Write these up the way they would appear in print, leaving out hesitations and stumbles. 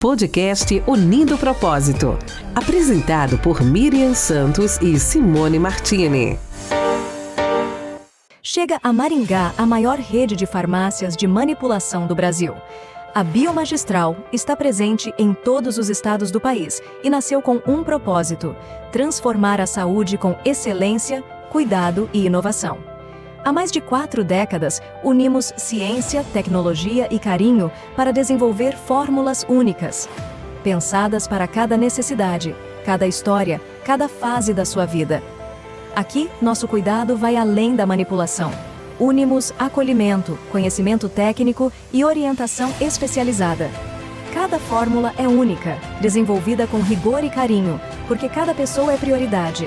Podcast Unindo Propósito, apresentado por Miriam Santos e Simone Martini. Chega a Maringá a maior rede de farmácias de manipulação do Brasil. A Biomagistral está presente em todos os estados do país e nasceu com um propósito: transformar a saúde com excelência, cuidado e inovação. Há mais de 4 décadas, unimos ciência, tecnologia e carinho para desenvolver fórmulas únicas, pensadas para cada necessidade, cada história, cada fase da sua vida. Aqui, nosso cuidado vai além da manipulação. Unimos acolhimento, conhecimento técnico e orientação especializada. Cada fórmula é única, desenvolvida com rigor e carinho, porque cada pessoa é prioridade.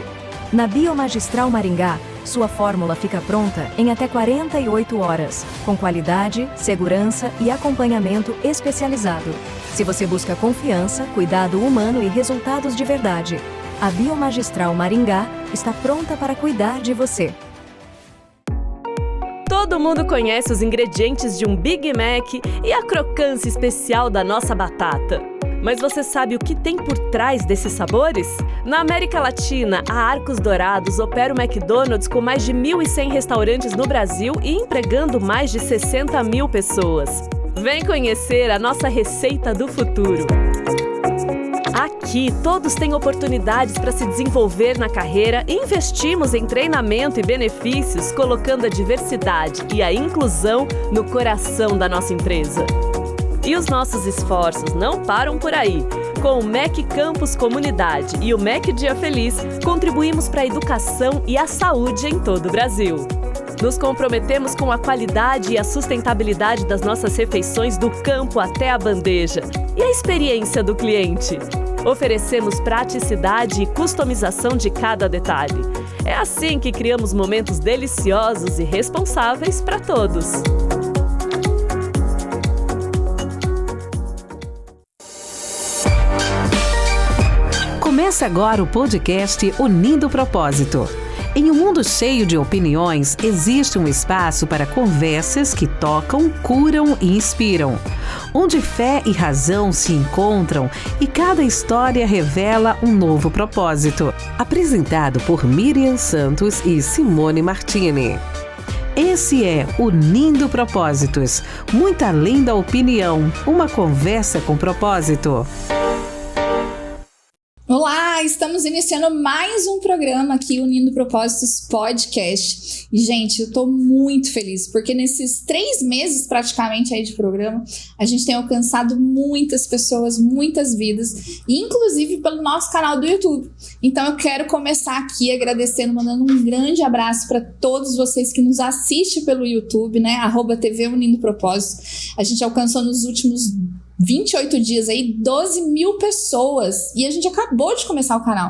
Na Biomagistral Maringá, sua fórmula fica pronta em até 48 horas, com qualidade, segurança e acompanhamento especializado. Se você busca confiança, cuidado humano e resultados de verdade, a Biomagistral Maringá está pronta para cuidar de você. Todo mundo conhece os ingredientes de um Big Mac e a crocância especial da nossa batata. Mas você sabe o que tem por trás desses sabores? Na América Latina, a Arcos Dourados opera o McDonald's com mais de 1.100 restaurantes no Brasil e empregando mais de 60 mil pessoas. Vem conhecer a nossa receita do futuro. Aqui, todos têm oportunidades para se desenvolver na carreira e investimos em treinamento e benefícios, colocando a diversidade e a inclusão no coração da nossa empresa. E os nossos esforços não param por aí. Com o MEC Campus Comunidade e o MEC Dia Feliz, contribuímos para a educação e a saúde em todo o Brasil. Nos comprometemos com a qualidade e a sustentabilidade das nossas refeições do campo até a bandeja. E a experiência do cliente? Oferecemos praticidade e customização de cada detalhe. É assim que criamos momentos deliciosos e responsáveis para todos. Começa agora o podcast Unindo Propósito. Em um mundo cheio de opiniões, existe um espaço para conversas que tocam, curam e inspiram. Onde fé e razão se encontram e cada história revela um novo propósito. Apresentado por Miriam Santos e Simone Martini. Esse é Unindo Propósitos, muito além da opinião, uma conversa com propósito. Olá, estamos iniciando mais um programa aqui, Unindo Propósitos Podcast. E, gente, eu tô muito feliz, porque nesses 3 meses praticamente aí de programa, a gente tem alcançado muitas pessoas, muitas vidas, inclusive pelo nosso canal do YouTube. Então eu quero começar aqui agradecendo, mandando um grande abraço para todos vocês que nos assistem pelo YouTube, né? @TV Unindo Propósitos. A gente alcançou nos últimos 28 dias aí, 12 mil pessoas. E a gente acabou de começar o canal.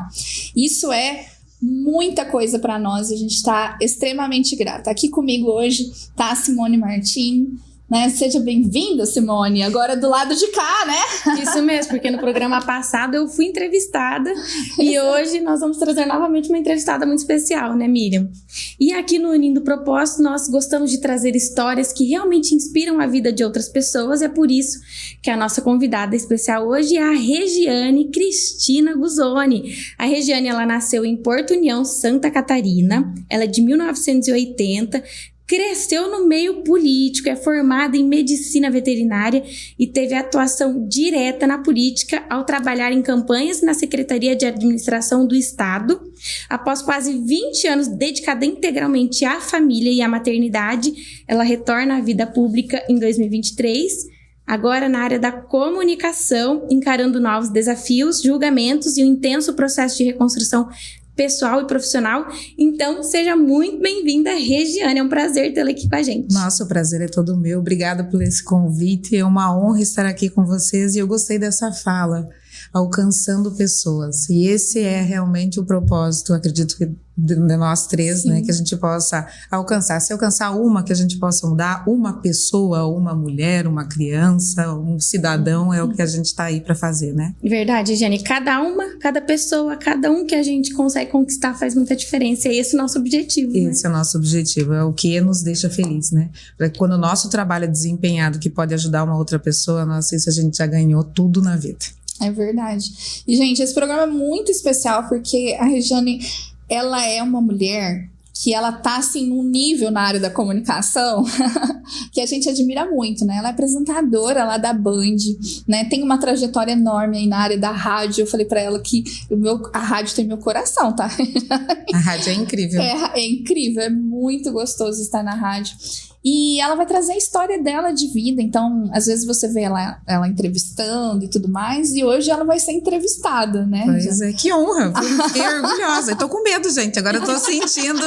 Isso é muita coisa para nós. A gente está extremamente grata. Aqui comigo hoje tá a Simone Martini, né? Seja bem-vinda, Simone. Agora do lado de cá, né? Isso mesmo, porque no programa passado eu fui entrevistada e hoje nós vamos trazer novamente uma entrevistada muito especial, né, Miriam? E aqui no Unindo Propósito nós gostamos de trazer histórias que realmente inspiram a vida de outras pessoas. É por isso que a nossa convidada especial hoje é a Regiane Cristina Guzoni. A Regiane, ela nasceu em Porto União, Santa Catarina. Ela é de 1980. Cresceu no meio político, é formada em medicina veterinária e teve atuação direta na política ao trabalhar em campanhas na Secretaria de Administração do Estado. Após quase 20 anos dedicada integralmente à família e à maternidade, ela retorna à vida pública em 2023, agora na área da comunicação, encarando novos desafios, julgamentos e um intenso processo de reconstrução pessoal e profissional. Então, seja muito bem-vinda, Regiane. É um prazer tê-la aqui com a gente. Nossa, o prazer é todo meu. Obrigada por esse convite. É uma honra estar aqui com vocês e eu gostei dessa fala. alcançando pessoas. E esse é realmente o propósito, acredito que de nós três, né, que a gente possa alcançar. Se alcançar uma, que a gente possa mudar uma pessoa, uma mulher, uma criança, um cidadão, é o que a gente está aí para fazer, né? Verdade, Jane. Cada pessoa, cada um que a gente consegue conquistar faz muita diferença. E esse é o nosso objetivo. Esse é o nosso objetivo, é o que nos deixa feliz, né? Quando o nosso trabalho é desempenhado, que pode ajudar uma outra pessoa, nossa, isso a gente já ganhou tudo na vida. É verdade. E, gente, esse programa é muito especial porque a Regiane, ela é uma mulher que ela tá, assim, num nível na área da comunicação que a gente admira muito, né? Ela é apresentadora lá da Band, né? Tem uma trajetória enorme aí na área da rádio. Eu falei pra ela que a rádio tem meu coração, tá? A rádio é incrível. É incrível, é muito gostoso estar na rádio. E ela vai trazer a história dela de vida. Então, às vezes você vê ela entrevistando e tudo mais. E hoje ela vai ser entrevistada, né? Pois é, que honra. Fiquei orgulhosa. Eu tô com medo, gente. Agora eu tô sentindo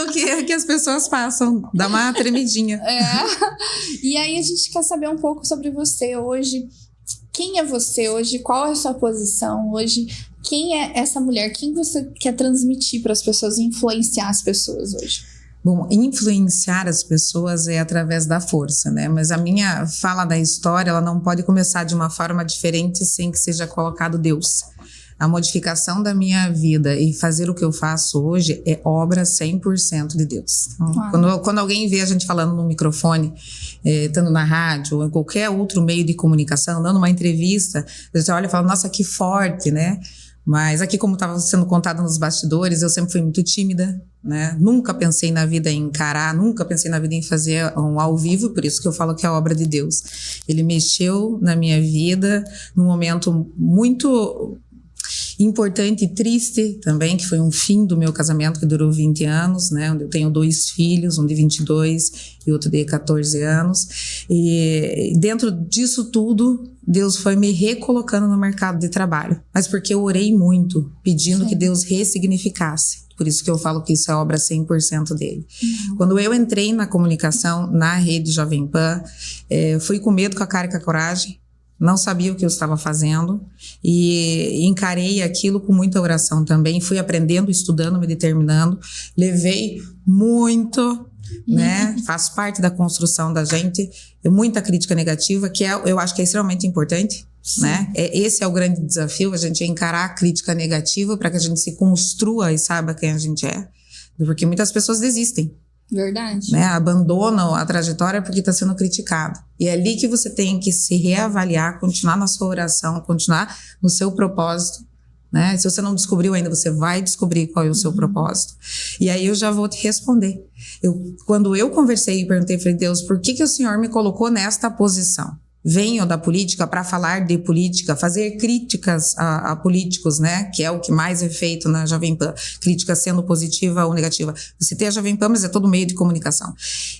que as pessoas passam. Dá uma tremidinha. E aí a gente quer saber um pouco sobre você hoje. Quem é você hoje? Qual é a sua posição hoje? Quem é essa mulher? Quem você quer transmitir para as pessoas e influenciar as pessoas hoje? Bom, influenciar as pessoas é através da força, né? Mas a minha fala da história, ela não pode começar de uma forma diferente sem que seja colocado Deus. A modificação da minha vida e fazer o que eu faço hoje é obra 100% de Deus. Então, quando alguém vê a gente falando no microfone, estando na rádio ou em qualquer outro meio de comunicação, dando uma entrevista, você olha e fala, nossa, que forte, né? Mas aqui, como estava sendo contado nos bastidores, eu sempre fui muito tímida, né? Nunca pensei na vida em encarar, nunca pensei na vida em fazer um ao vivo, por isso que eu falo que é a obra de Deus. Ele mexeu na minha vida num momento muito importante e triste também, que foi um fim do meu casamento que durou 20 anos, né? Onde eu tenho 2 filhos, um de 22 e outro de 14 anos. E dentro disso tudo, Deus foi me recolocando no mercado de trabalho. Mas porque eu orei muito, pedindo que Deus ressignificasse. Por isso que eu falo que isso é obra 100% dele. Quando eu entrei na comunicação, na rede Jovem Pan, fui com medo, com a cara e com a coragem. Não sabia o que eu estava fazendo e encarei aquilo com muita oração também. Fui aprendendo, estudando, me determinando. Levei muito, né? Faz parte da construção da gente. Muita crítica negativa, que eu acho que é extremamente importante, né? Esse é o grande desafio, a gente encarar a crítica negativa para que a gente se construa e saiba quem a gente é. Porque muitas pessoas desistem. Verdade. Né? Abandonam a trajetória porque está sendo criticado. E é ali que você tem que se reavaliar, continuar na sua oração, continuar no seu propósito. Né? Se você não descobriu ainda, você vai descobrir qual é o seu propósito. E aí eu já vou te responder. Quando eu conversei e perguntei, falei, Deus, por que o Senhor me colocou nesta posição? Venho da política para falar de política, fazer críticas a políticos, né? Que é o que mais é feito na Jovem Pan. Crítica sendo positiva ou negativa. Você tem a Jovem Pan, mas é todo meio de comunicação.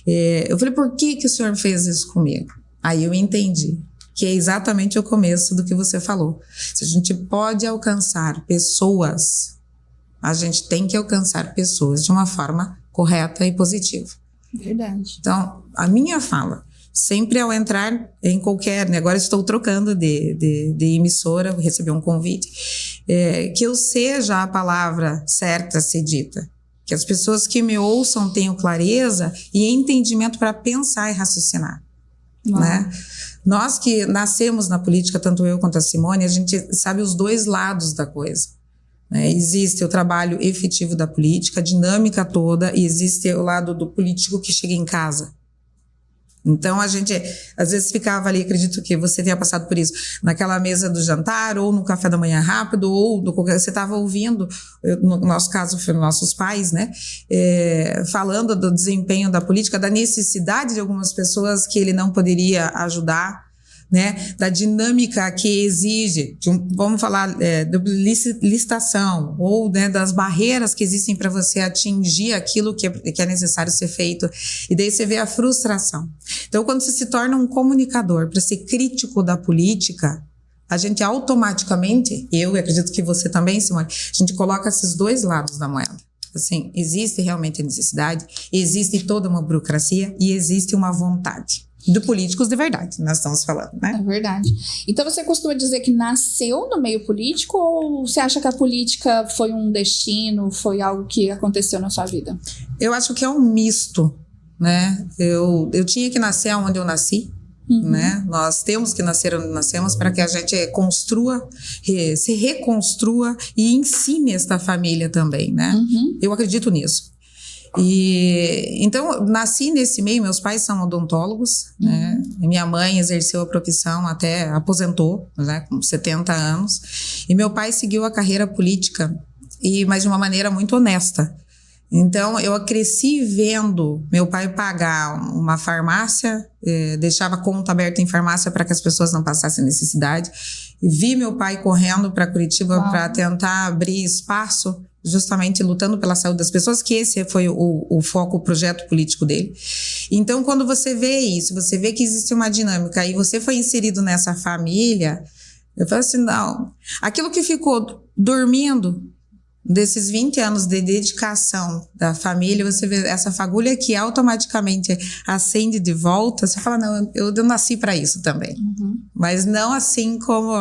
Eu falei, por que o Senhor fez isso comigo? Aí eu entendi que é exatamente o começo do que você falou. Se a gente pode alcançar pessoas, a gente tem que alcançar pessoas de uma forma correta e positiva. Verdade. Então, a minha fala, sempre ao entrar em qualquer... Agora estou trocando de emissora, recebi um convite, que eu seja a palavra certa a ser dita. Que as pessoas que me ouçam tenham clareza e entendimento para pensar e raciocinar. Né? Nós que nascemos na política, tanto eu quanto a Simone, a gente sabe os dois lados da coisa. Né? Existe o trabalho efetivo da política, a dinâmica toda, e existe o lado do político que chega em casa. Então, a gente, às vezes, ficava ali, acredito que você tenha passado por isso, naquela mesa do jantar, ou no café da manhã rápido, ou você estava ouvindo, no nosso caso, foram nossos pais, né, falando do desempenho da política, da necessidade de algumas pessoas que ele não poderia ajudar, né, da dinâmica que exige, vamos falar de licitação, ou, né, das barreiras que existem para você atingir aquilo que é necessário ser feito, e daí você vê a frustração. Então, quando você se torna um comunicador para ser crítico da política, a gente automaticamente, eu acredito que você também, Simone, a gente coloca esses dois lados da moeda. Assim, existe realmente a necessidade, existe toda uma burocracia e existe uma vontade. De políticos de verdade, nós estamos falando, né? É verdade. Então você costuma dizer que nasceu no meio político ou você acha que a política foi um destino, foi algo que aconteceu na sua vida? Eu acho que é um misto, né? Eu tinha que nascer onde eu nasci, né? Nós temos que nascer onde nascemos para que a gente construa, se reconstrua e ensine esta família também, né? Eu acredito nisso. E então nasci nesse meio. Meus pais são odontólogos, né? Minha mãe exerceu a profissão até aposentou, né, com 70 anos, e meu pai seguiu a carreira política, mas de uma maneira muito honesta. Então eu cresci vendo meu pai pagar uma farmácia, deixava conta aberta em farmácia para que as pessoas não passassem necessidade, e vi meu pai correndo para Curitiba para tentar abrir espaço, justamente lutando pela saúde das pessoas, que esse foi o foco, o projeto político dele. Então, quando você vê isso, você vê que existe uma dinâmica e você foi inserido nessa família, eu falo assim, não, aquilo que ficou dormindo desses 20 anos de dedicação da família, você vê essa fagulha que automaticamente acende de volta, você fala, não, eu nasci para isso também. Mas não assim como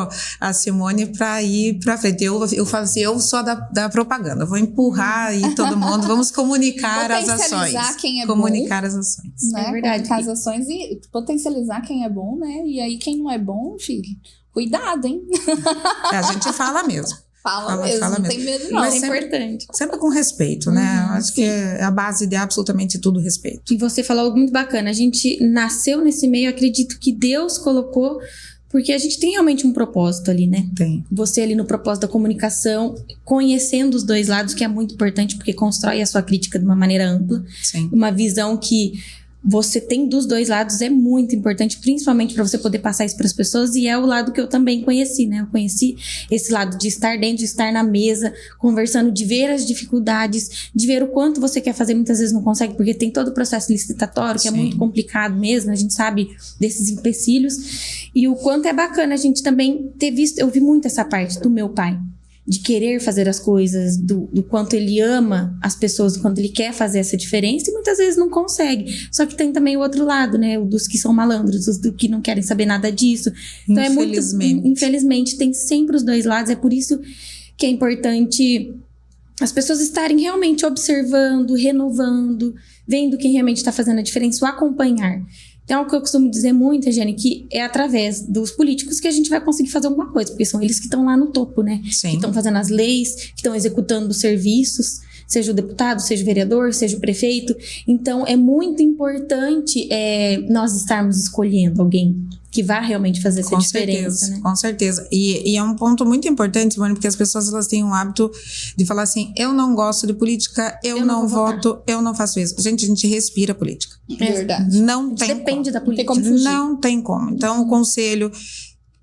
a Simone para ir para frente. Eu falo assim, eu sou da propaganda, eu vou empurrar aí todo mundo, vamos comunicar as ações. Potencializar quem é comunicar bom, as ações. Né? É verdade. Comunicar as ações e potencializar quem é bom, né? E aí quem não é bom, filho, cuidado, hein? A gente fala mesmo. Fala mesmo, não tem medo não. Mas É sempre, importante. sempre com respeito, né? Eu acho que é a base de absolutamente tudo, respeito. E você falou algo muito bacana. A gente nasceu nesse meio, acredito que Deus colocou, porque a gente tem realmente um propósito ali, né? Tem. Você ali no propósito da comunicação, conhecendo os dois lados, que é muito importante, porque constrói a sua crítica de uma maneira ampla. Sim. Uma visão que você tem dos dois lados é muito importante, principalmente para você poder passar isso para as pessoas, e é o lado que eu também conheci, né? Eu conheci esse lado de estar dentro, de estar na mesa, conversando, de ver as dificuldades, de ver o quanto você quer fazer, muitas vezes não consegue, porque tem todo o processo licitatório, que é muito complicado mesmo, a gente sabe desses empecilhos, e o quanto é bacana a gente também ter visto, eu vi muito essa parte do meu pai, de querer fazer as coisas, do quanto ele ama as pessoas, do quanto ele quer fazer essa diferença, e muitas vezes não consegue. Só que tem também o outro lado, né? O dos que são malandros, os do que não querem saber nada disso. Então infelizmente, tem sempre os dois lados. É por isso que é importante as pessoas estarem realmente observando, renovando, vendo quem realmente está fazendo a diferença, o acompanhar. Então, o que eu costumo dizer muito, Regiane, que é através dos políticos que a gente vai conseguir fazer alguma coisa, porque são eles que estão lá no topo, né? Sim. Que estão fazendo as leis, que estão executando os serviços, seja o deputado, seja o vereador, seja o prefeito. Então, é muito importante nós estarmos escolhendo alguém que vá realmente fazer essa diferença, né? Com certeza. E é um ponto muito importante, Simone, porque as pessoas elas têm um hábito de falar assim, eu não gosto de política, eu não voto, eu não faço isso. Gente, a gente respira política. Verdade. Não tem Depende da política. Não tem como fugir. Não tem como. Então, o conselho,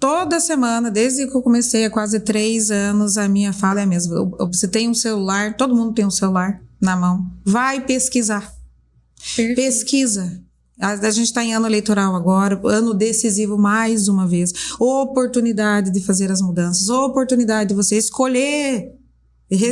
toda semana, desde que eu comecei há quase 3 anos, a minha fala é a mesma. Você tem um celular, todo mundo tem um celular na mão. Vai pesquisar. Perfeito. Pesquisa. A gente está em ano eleitoral agora, ano decisivo mais uma vez. Oportunidade de fazer as mudanças, oportunidade de você escolher,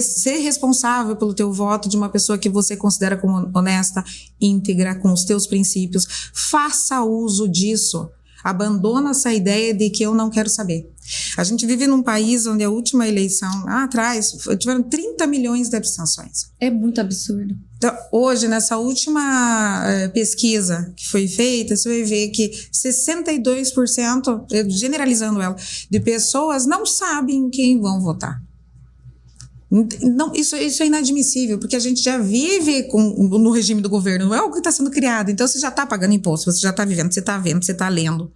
ser responsável pelo teu voto de uma pessoa que você considera como honesta, íntegra, com os teus princípios. Faça uso disso. Abandona essa ideia de que eu não quero saber. A gente vive num país onde a última eleição, atrás, tiveram 30 milhões de abstenções. É muito absurdo. Então, hoje, nessa última pesquisa que foi feita, você vai ver que 62%, generalizando ela, de pessoas não sabem quem vão votar. Não, isso é inadmissível, porque a gente já vive no regime do governo, não é o que está sendo criado. Então, você já está pagando imposto, você já está vivendo, você está vendo, você está lendo.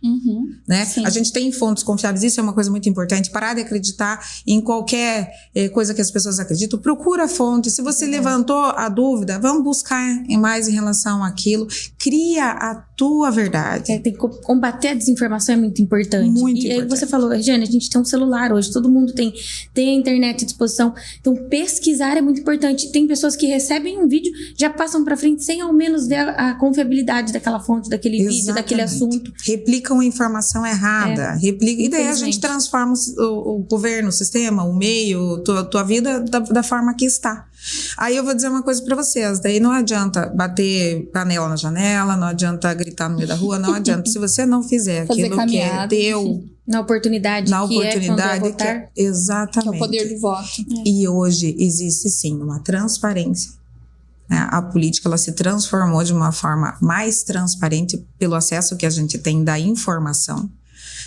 Né? A gente tem fontes confiáveis, isso é uma coisa muito importante. Parar de acreditar em qualquer coisa que as pessoas acreditam. Procura a fonte. Se você levantou a dúvida, vamos buscar mais em relação àquilo. Cria a tua verdade. Tem que combater a desinformação, é muito importante. Muito importante. Aí você falou, Regiane, a gente tem um celular hoje, todo mundo tem a internet à disposição. Então, pesquisar é muito importante. Tem pessoas que recebem um vídeo, já passam pra frente sem ao menos ver a confiabilidade daquela fonte, daquele vídeo, daquele assunto. Replicam a informação errada. E daí a gente transforma o governo, o sistema, o meio, tua vida da forma que está. Aí eu vou dizer uma coisa para vocês, daí não adianta bater panela na janela, não adianta gritar no meio da rua, não adianta. Se você não fizer aquilo que é teu... Na oportunidade que é exatamente. Que é o poder do voto. E hoje existe sim uma transparência. Né? A política ela se transformou de uma forma mais transparente pelo acesso que a gente tem da informação.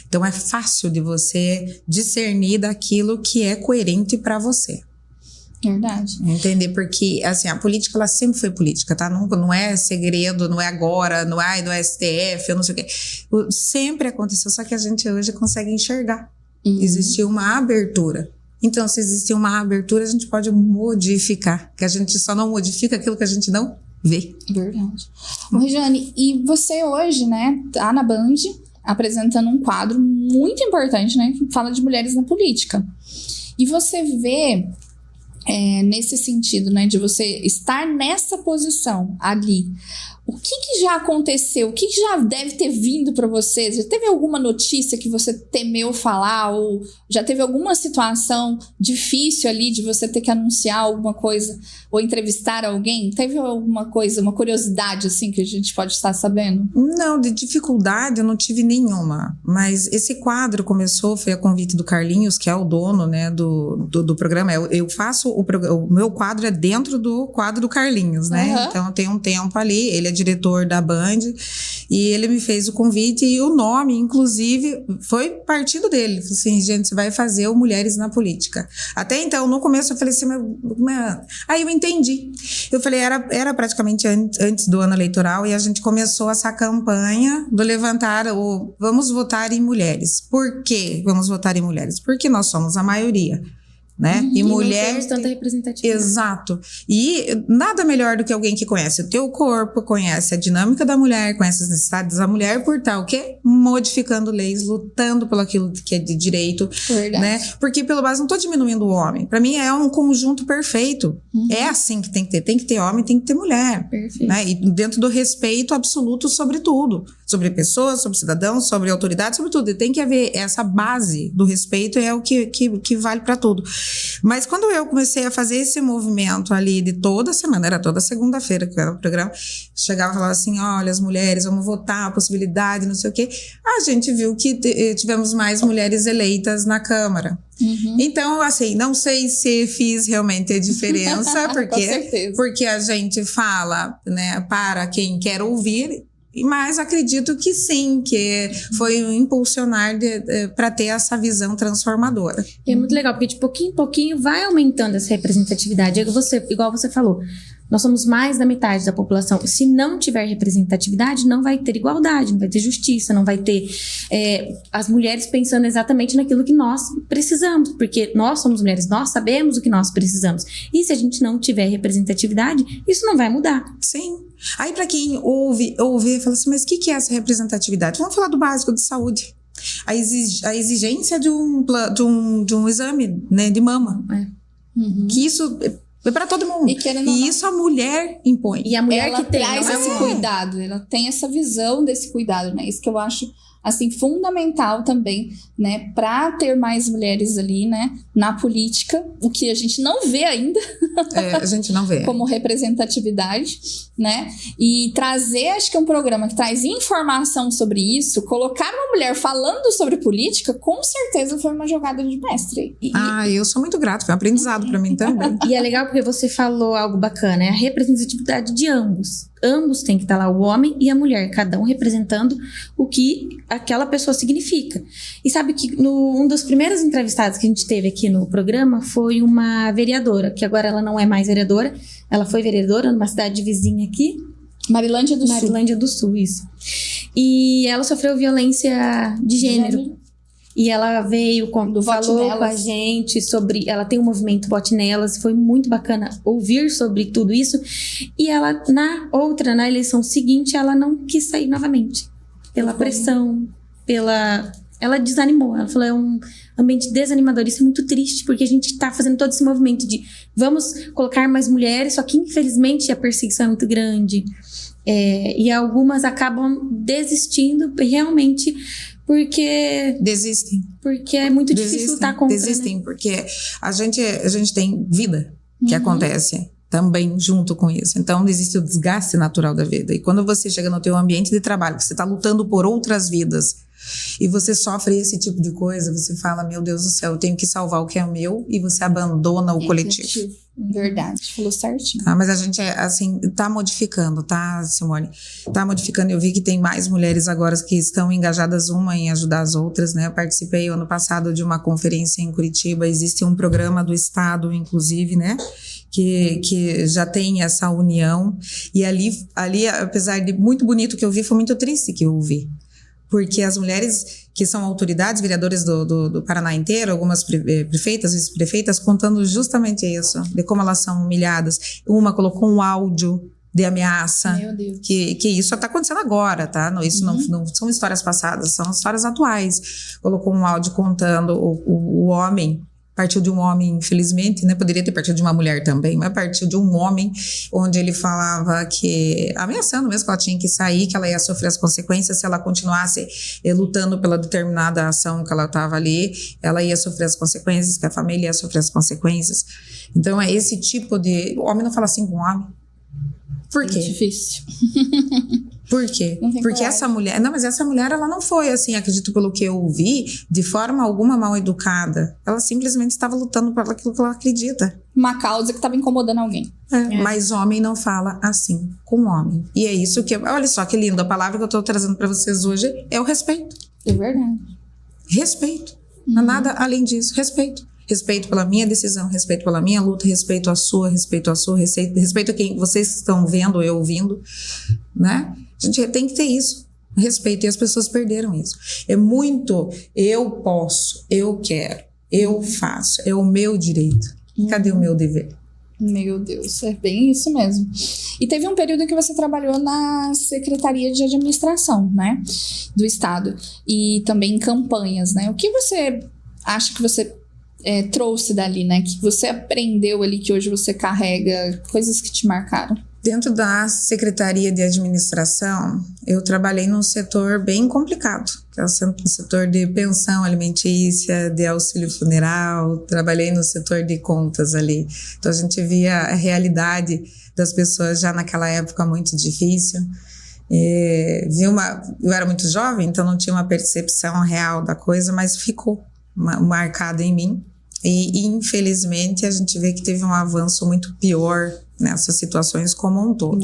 Então é fácil de você discernir daquilo que é coerente para você. Verdade. Entender? Porque, assim, a política, ela sempre foi política, tá? Não é segredo, não é agora, não é STF, eu não sei o quê. Sempre aconteceu, só que a gente hoje consegue enxergar. Existiu uma abertura. Então, se existe uma abertura, a gente pode modificar. Que a gente só não modifica aquilo que a gente não vê. Verdade. Bom, Regiane, e você hoje, né, tá na Band apresentando um quadro muito importante, né? Que fala de mulheres na política. E você vê... nesse sentido, né, de você estar nessa posição ali, o que já aconteceu? O que já deve ter vindo para você? Já teve alguma notícia que você temeu falar? Ou já teve alguma situação difícil ali de você ter que anunciar alguma coisa ou entrevistar alguém? Teve alguma coisa, uma curiosidade assim que a gente pode estar sabendo? Não, de dificuldade eu não tive nenhuma. Mas esse quadro começou, foi a convite do Carlinhos, que é o dono, né, do programa. Eu faço o meu quadro é dentro do quadro do Carlinhos, né? Então tem um tempo ali, ele é diretor da Band, e ele me fez o convite, e o nome, inclusive, foi partido dele. Ele falou assim, gente, você vai fazer o Mulheres na Política. Até então, no começo, eu falei assim, mas... Aí eu entendi. Eu falei, era praticamente antes do ano eleitoral, e a gente começou essa campanha do levantar o vamos votar em mulheres. Por que vamos votar em mulheres? Porque nós somos a maioria. Né? E mulher não temos tanta representatividade. Exato. E nada melhor do que alguém que conhece o teu corpo, conhece a dinâmica da mulher, conhece as necessidades da mulher, por tal que modificando leis, lutando pelo aquilo que é de direito. Verdade. Né? Porque pelo base não estou diminuindo o homem. Para mim é um conjunto perfeito. É assim que tem que ter. Tem que ter homem, tem que ter mulher. Perfeito. Né? E dentro do respeito absoluto sobre tudo. Sobre pessoas, sobre cidadãos, sobre autoridade, sobre tudo. E tem que haver essa base do respeito, é o que vale para tudo. Mas quando eu comecei a fazer esse movimento ali de toda semana, era toda segunda-feira que era o programa, chegava e falava assim, olha, as mulheres, vamos votar, a possibilidade, não sei o quê. A gente viu que tivemos mais mulheres eleitas na Câmara. Então, assim, não sei se fiz realmente a diferença, porque a gente fala, né, para quem quer ouvir, mas acredito que sim, que foi um impulsionar para ter essa visão transformadora. É muito legal, porque de pouquinho em pouquinho vai aumentando essa representatividade. Igual você falou, nós somos mais da metade da população. Se não tiver representatividade, não vai ter igualdade, não vai ter justiça, não vai ter as mulheres pensando exatamente naquilo que nós precisamos, porque nós somos mulheres, nós sabemos o que nós precisamos. E se a gente não tiver representatividade, isso não vai mudar. Sim. Aí para quem ouve fala assim, mas o que é essa representatividade? Vamos falar do básico de saúde. A exigência de um exame, né, de mama. Que isso é para todo mundo. E isso a mulher impõe. E a mulher ela que tem, traz esse cuidado, ela tem essa visão desse cuidado, né? Isso que eu acho assim fundamental também, né, para ter mais mulheres ali, né, na política, o que a gente não vê ainda. A gente não vê. Como representatividade, né? E trazer, acho que é um programa que traz informação sobre isso, colocar uma mulher falando sobre política, com certeza foi uma jogada de mestre. Eu sou muito grata, foi um aprendizado para mim também. E é legal porque você falou algo bacana, é a representatividade de ambos. Ambos têm que estar lá, o homem e a mulher, cada um representando o que aquela pessoa significa. E sabe que um dos primeiros entrevistados que a gente teve aqui no programa foi uma vereadora, que agora ela não é mais vereadora, ela foi vereadora numa cidade vizinha aqui. Marilândia do Sul, isso. E ela sofreu violência de gênero. E ela veio, falou com a gente sobre... Ela tem um movimento Vote Nelas, foi muito bacana ouvir sobre tudo isso. E ela, na eleição seguinte, ela não quis sair novamente. Pela pressão, ela desanimou. Ela falou, é um ambiente desanimador. Isso é muito triste, porque a gente tá fazendo todo esse movimento de vamos colocar mais mulheres, só que infelizmente a perseguição é muito grande. E algumas acabam desistindo realmente porque... Desistem. Porque é muito difícil lutar contra. Desistem, né? Porque a gente tem vida que acontece. também junto com isso. Então, existe o desgaste natural da vida. E quando você chega no teu ambiente de trabalho, que você está lutando por outras vidas, e você sofre esse tipo de coisa, você fala, meu Deus do céu, eu tenho que salvar o que é meu, e você abandona o coletivo. Verdade, falou certinho. Tá, mas a gente, assim, tá modificando, tá, Simone? Tá modificando. Eu vi que tem mais mulheres agora que estão engajadas uma em ajudar as outras, né? Eu participei ano passado de uma conferência em Curitiba. Existe um programa do Estado, inclusive, né? Que já tem essa união. E ali, apesar de muito bonito que eu vi, foi muito triste que eu vi. Porque as mulheres que são autoridades, vereadores do Paraná inteiro, algumas prefeitas, vice-prefeitas, contando justamente isso, de como elas são humilhadas. Uma colocou um áudio de ameaça. Meu Deus. Que isso está acontecendo agora, tá? Isso não são histórias passadas, são histórias atuais. Colocou um áudio contando o homem. Partiu de um homem, infelizmente, né? Poderia ter partido de uma mulher também, mas partiu de um homem, onde ele falava que, ameaçando mesmo que ela tinha que sair, que ela ia sofrer as consequências se ela continuasse lutando pela determinada ação que ela estava ali, ela ia sofrer as consequências, que a família ia sofrer as consequências. Então é esse tipo de... O homem não fala assim com o homem. Por quê? É difícil. Por quê? Porque essa mulher... Não, mas essa mulher, ela não foi, assim, acredito pelo que eu vi, de forma alguma mal educada. Ela simplesmente estava lutando por aquilo que ela acredita. Uma causa que estava incomodando alguém. Mas homem não fala assim com homem. E é isso que... Olha só que lindo. A palavra que eu estou trazendo para vocês hoje é o respeito. É verdade. Respeito. Não há nada além disso. Respeito. Respeito pela minha decisão, respeito pela minha luta, respeito a sua, respeito a quem vocês estão vendo ou ouvindo, né? A gente tem que ter isso, respeito, e as pessoas perderam isso. É muito, eu posso, eu quero, eu faço, é o meu direito. Cadê o meu dever? Meu Deus, é bem isso mesmo. E teve um período que você trabalhou na Secretaria de Administração, né? Do Estado, e também em campanhas, né? O que você acha que você trouxe dali, né? Que você aprendeu ali, que hoje você carrega, coisas que te marcaram? Dentro da Secretaria de Administração, eu trabalhei num setor bem complicado, que é o setor de pensão alimentícia, de auxílio funeral, trabalhei no setor de contas ali. Então a gente via a realidade das pessoas já naquela época muito difícil. Eu era muito jovem, então não tinha uma percepção real da coisa, mas ficou marcado em mim. E infelizmente a gente vê que teve um avanço muito pior nessas situações como um todo.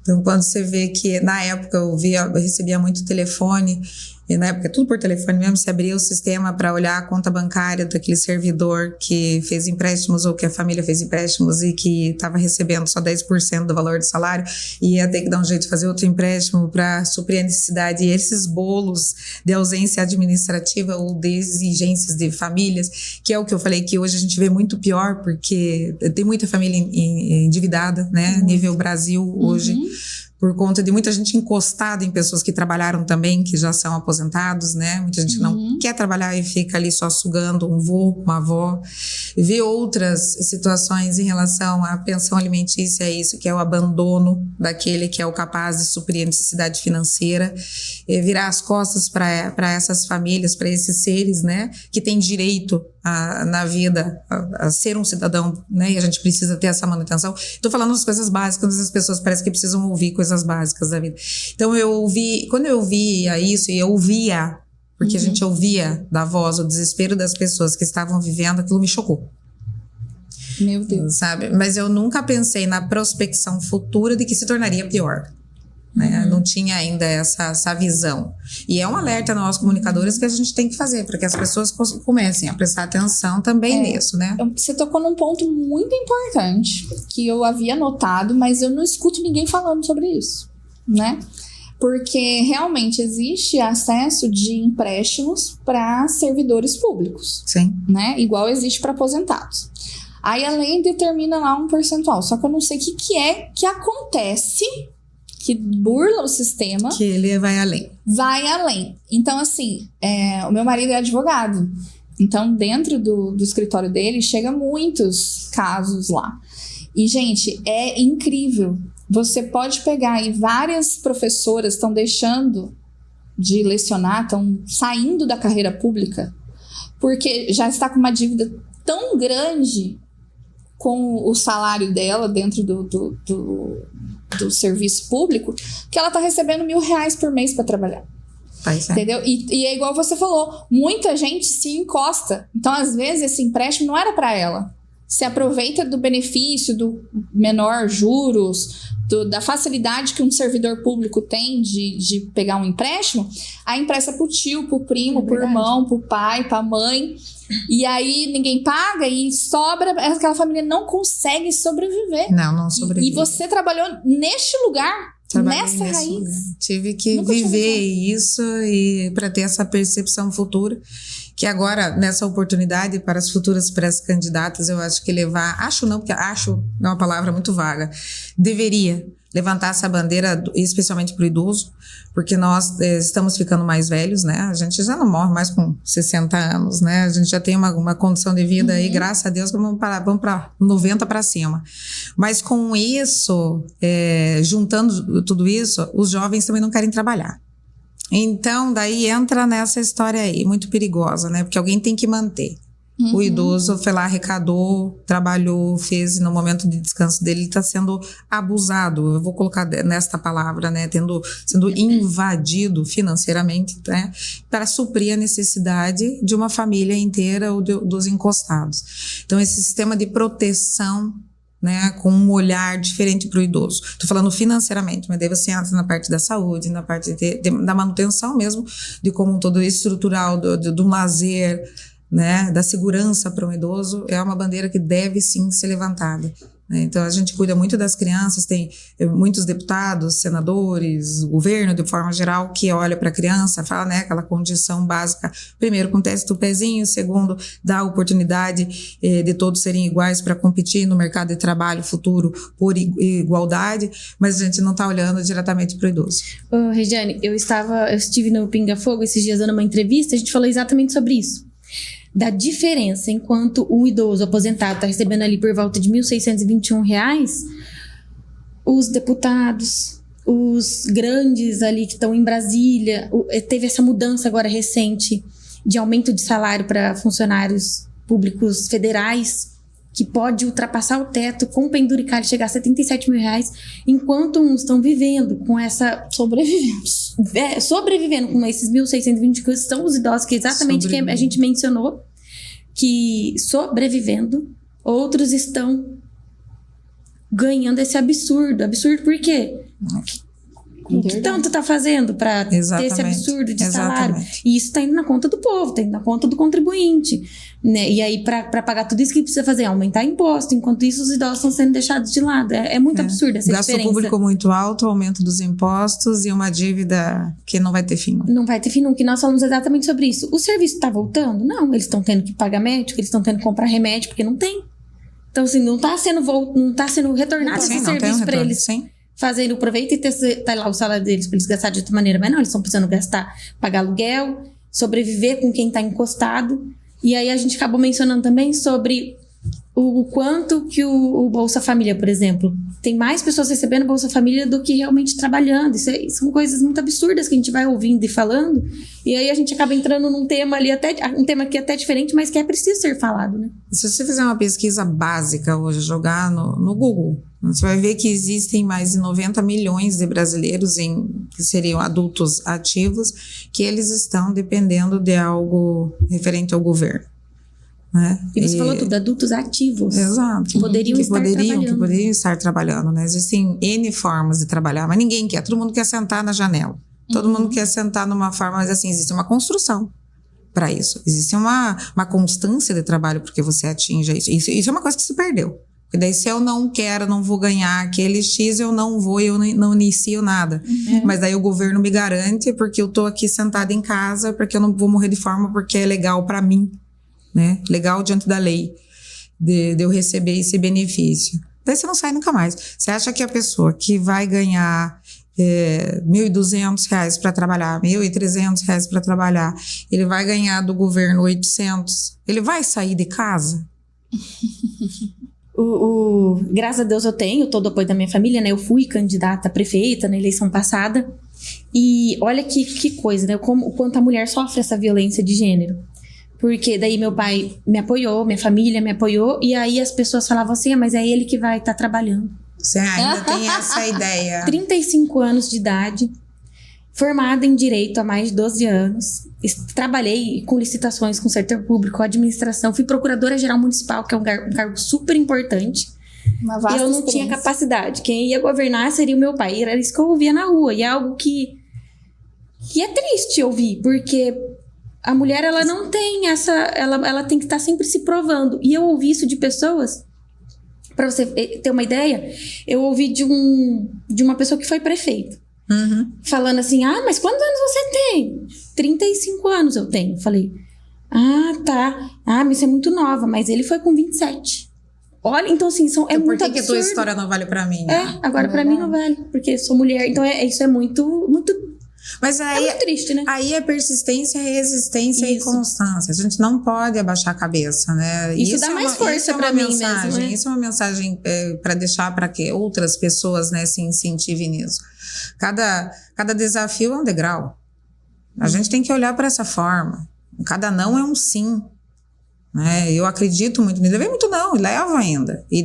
Então quando você vê que na época eu recebia muito telefone, e na época tudo por telefone mesmo, você abria o sistema para olhar a conta bancária daquele servidor que fez empréstimos ou que a família fez empréstimos e que estava recebendo só 10% do valor do salário e ia ter que dar um jeito de fazer outro empréstimo para suprir a necessidade. E esses bolos de ausência administrativa ou de exigências de famílias, que é o que eu falei que hoje a gente vê muito pior, porque tem muita família endividada, né? Nível Brasil hoje. Por conta de muita gente encostada em pessoas que trabalharam também, que já são aposentados, né? Muita gente não quer trabalhar e fica ali só sugando um vô, uma avó. Vê outras situações em relação à pensão alimentícia, isso que é o abandono daquele que é o capaz de suprir a necessidade financeira, virar as costas para essas famílias, para esses seres, né? Que têm direito na vida a ser um cidadão, né? E a gente precisa ter essa manutenção. Estou falando das coisas básicas, as pessoas parecem que precisam ouvir coisas básicas da vida. Então quando eu ouvia isso, e eu ouvia, porque a gente ouvia da voz o desespero das pessoas que estavam vivendo, aquilo me chocou. Meu Deus. Sabe? Mas eu nunca pensei na prospecção futura de que se tornaria pior. Né? Não tinha ainda essa visão. E é um alerta a nós comunicadores que a gente tem que fazer, para que as pessoas comecem a prestar atenção também nisso, né? Você tocou num ponto muito importante, que eu havia notado, mas eu não escuto ninguém falando sobre isso, né? Porque realmente existe acesso de empréstimos para servidores públicos. Sim. Né? Igual existe para aposentados. Aí a lei determina lá um percentual, só que eu não sei o que é que acontece, que burla o sistema. Que ele vai além. Vai além. Então, assim, o meu marido é advogado. Então, dentro do escritório dele, chega muitos casos lá. E, gente, é incrível. Você pode pegar e várias professoras estão deixando de lecionar, estão saindo da carreira pública, porque já está com uma dívida tão grande com o salário dela dentro do serviço público, que ela tá recebendo R$1.000 por mês para trabalhar. Entendeu? E é igual você falou, muita gente se encosta. Então, às vezes, esse empréstimo não era para ela. Se aproveita do benefício, do menor juros, da facilidade que um servidor público tem de pegar um empréstimo, aí empresta pro tio, pro primo, pro irmão, pro pai, pra mãe. E aí ninguém paga e sobra, aquela família não consegue sobreviver. Não sobrevive. E você trabalhou neste lugar, nessa raiz. Lugar. Tive que viver isso e para ter essa percepção futura. Que agora, nessa oportunidade para as futuras pré-candidatas, eu acho que porque acho é uma palavra muito vaga, deveria levantar essa bandeira, especialmente para o idoso, porque nós estamos ficando mais velhos, né? A gente já não morre mais com 60 anos, né? A gente já tem uma condição de vida aí, graças a Deus, que vamos para 90 para cima. Mas com isso, juntando tudo isso, os jovens também não querem trabalhar. Então, daí entra nessa história aí, muito perigosa, né? Porque alguém tem que manter. O idoso foi lá, arrecadou, trabalhou, fez, e no momento de descanso dele, ele está sendo abusado. Eu vou colocar nesta palavra, né? Sendo invadido financeiramente, né? Para suprir a necessidade de uma família inteira ou dos encostados. Então, esse sistema de proteção, né, com um olhar diferente para o idoso. Estou falando financeiramente, mas daí você entra na parte da saúde, na parte da manutenção mesmo, de como um todo estrutural, do lazer, né, da segurança para um idoso, é uma bandeira que deve sim ser levantada. Então a gente cuida muito das crianças, tem muitos deputados, senadores, o governo de forma geral que olha para a criança, fala, né, aquela condição básica, primeiro com teste do pezinho, segundo dá a oportunidade de todos serem iguais para competir no mercado de trabalho futuro por igualdade, mas a gente não está olhando diretamente para o idoso. Regiane, eu estive no Pinga Fogo esses dias dando uma entrevista, a gente falou exatamente sobre isso. Da diferença enquanto o idoso aposentado está recebendo ali por volta de R$ 1.621, os deputados, os grandes ali que estão em Brasília, teve essa mudança agora recente de aumento de salário para funcionários públicos federais, que pode ultrapassar o teto com penduricalho, chegar a R$ 77 mil, enquanto uns estão vivendo com essa... Sobrevivendo com esses 1.620, que são os idosos, que exatamente que a gente mencionou, que sobrevivendo, outros estão ganhando esse absurdo. Absurdo por quê? O que tanto tá fazendo para ter esse absurdo de salário? E isso tá indo na conta do povo, tá indo na conta do contribuinte, né? E aí, para pagar tudo isso, que precisa fazer? Aumentar imposto. Enquanto isso, os idosos estão sendo deixados de lado. É muito absurdo essa diferença. Gasto público muito alto, aumento dos impostos e uma dívida que não vai ter fim. Não vai ter fim, que nós falamos exatamente sobre isso. O serviço tá voltando? Não, eles estão tendo que pagar médico, eles estão tendo que comprar remédio, porque não tem. Então, assim, não tá sendo retornado esse serviço para eles. Sim. Fazendo o proveito e tá lá o salário deles para eles gastar de outra maneira. Mas não, eles estão precisando gastar, pagar aluguel, sobreviver com quem está encostado. E aí a gente acabou mencionando também sobre o quanto que o Bolsa Família, por exemplo, tem mais pessoas recebendo Bolsa Família do que realmente trabalhando. São coisas muito absurdas que a gente vai ouvindo e falando. E aí a gente acaba entrando num tema ali, um tema que é até diferente, mas que é preciso ser falado, né? Se você fizer uma pesquisa básica hoje, jogar no Google, você vai ver que existem mais de 90 milhões de brasileiros que seriam adultos ativos, que eles estão dependendo de algo referente ao governo. Né? E você falou tudo, adultos ativos. Exato. Que poderiam estar trabalhando. Né? Existem N formas de trabalhar, mas ninguém quer. Todo mundo quer sentar na janela. Todo mundo quer sentar numa forma, mas assim, existe uma construção para isso. Existe uma constância de trabalho porque você atinja isso. Isso é uma coisa que se perdeu. Porque daí se eu não quero, não vou ganhar aquele X, eu não vou, eu não inicio nada. Mas daí o governo me garante porque eu tô aqui sentada em casa, porque eu não vou morrer de forma porque é legal para mim. Né? Legal diante da lei de eu receber esse benefício. Daí você não sai nunca mais. Você acha que a pessoa que vai ganhar R$1.200 para trabalhar, R$1.300 para trabalhar, ele vai ganhar do governo 800, ele vai sair de casa? Graças a Deus eu tenho todo o apoio da minha família, né? Eu fui candidata a prefeita na eleição passada e olha que coisa, né? O quanto a mulher sofre essa violência de gênero. Porque daí meu pai me apoiou, minha família me apoiou, e aí as pessoas falavam assim, mas é ele que vai estar trabalhando. Você ainda tem essa ideia. 35 anos de idade, formada em Direito há mais de 12 anos. Trabalhei com licitações com o setor público, administração. Fui procuradora-geral municipal, que é um cargo super importante. Uma vasta E eu não tinha experiência. capacidade. Quem ia governar seria o meu pai. Era isso que eu ouvia na rua. E é algo que é triste ouvir, porque a mulher, ela não tem essa... Ela tem que estar sempre se provando. E eu ouvi isso de pessoas... Pra você ter uma ideia, eu ouvi de uma pessoa que foi prefeito. Uhum. Falando assim, mas quantos anos você tem? 35 anos eu tenho. Falei, tá. Mas você é muito nova. Mas ele foi com 27. Olha, então assim, é Por muito que absurdo. a tua história não vale pra mim? Agora pra mim não vale. Porque sou mulher. Então isso é muito, muito... Mas É aí, muito triste, né? aí é persistência, resistência e Isso. constância. A gente não pode abaixar a cabeça, né? Isso dá mais força pra mim mesmo, né? Isso é uma mensagem para deixar para que outras pessoas, né, se incentivem nisso. Cada desafio é um degrau. A gente tem que olhar para essa forma. Cada não é um sim. Né? Eu acredito muito nisso. Levei muito não, e levo ainda. E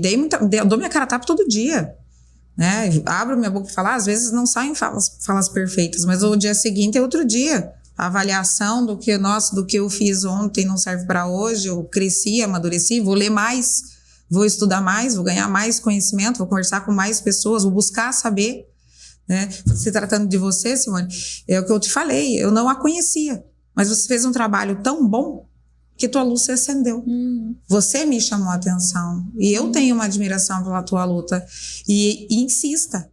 dou minha cara a tapa todo dia. Né? Abro minha boca e falo, às vezes não saem falas perfeitas, mas o dia seguinte é outro dia. A avaliação do que eu fiz ontem não serve para hoje. Eu cresci, amadureci, vou ler mais, vou estudar mais, vou ganhar mais conhecimento, vou conversar com mais pessoas, vou buscar saber. Né? Se tratando de você, Simone, é o que eu te falei, eu não a conhecia, mas você fez um trabalho tão bom que tua luz se acendeu. Você me chamou a atenção. E eu tenho uma admiração pela tua luta. E insista.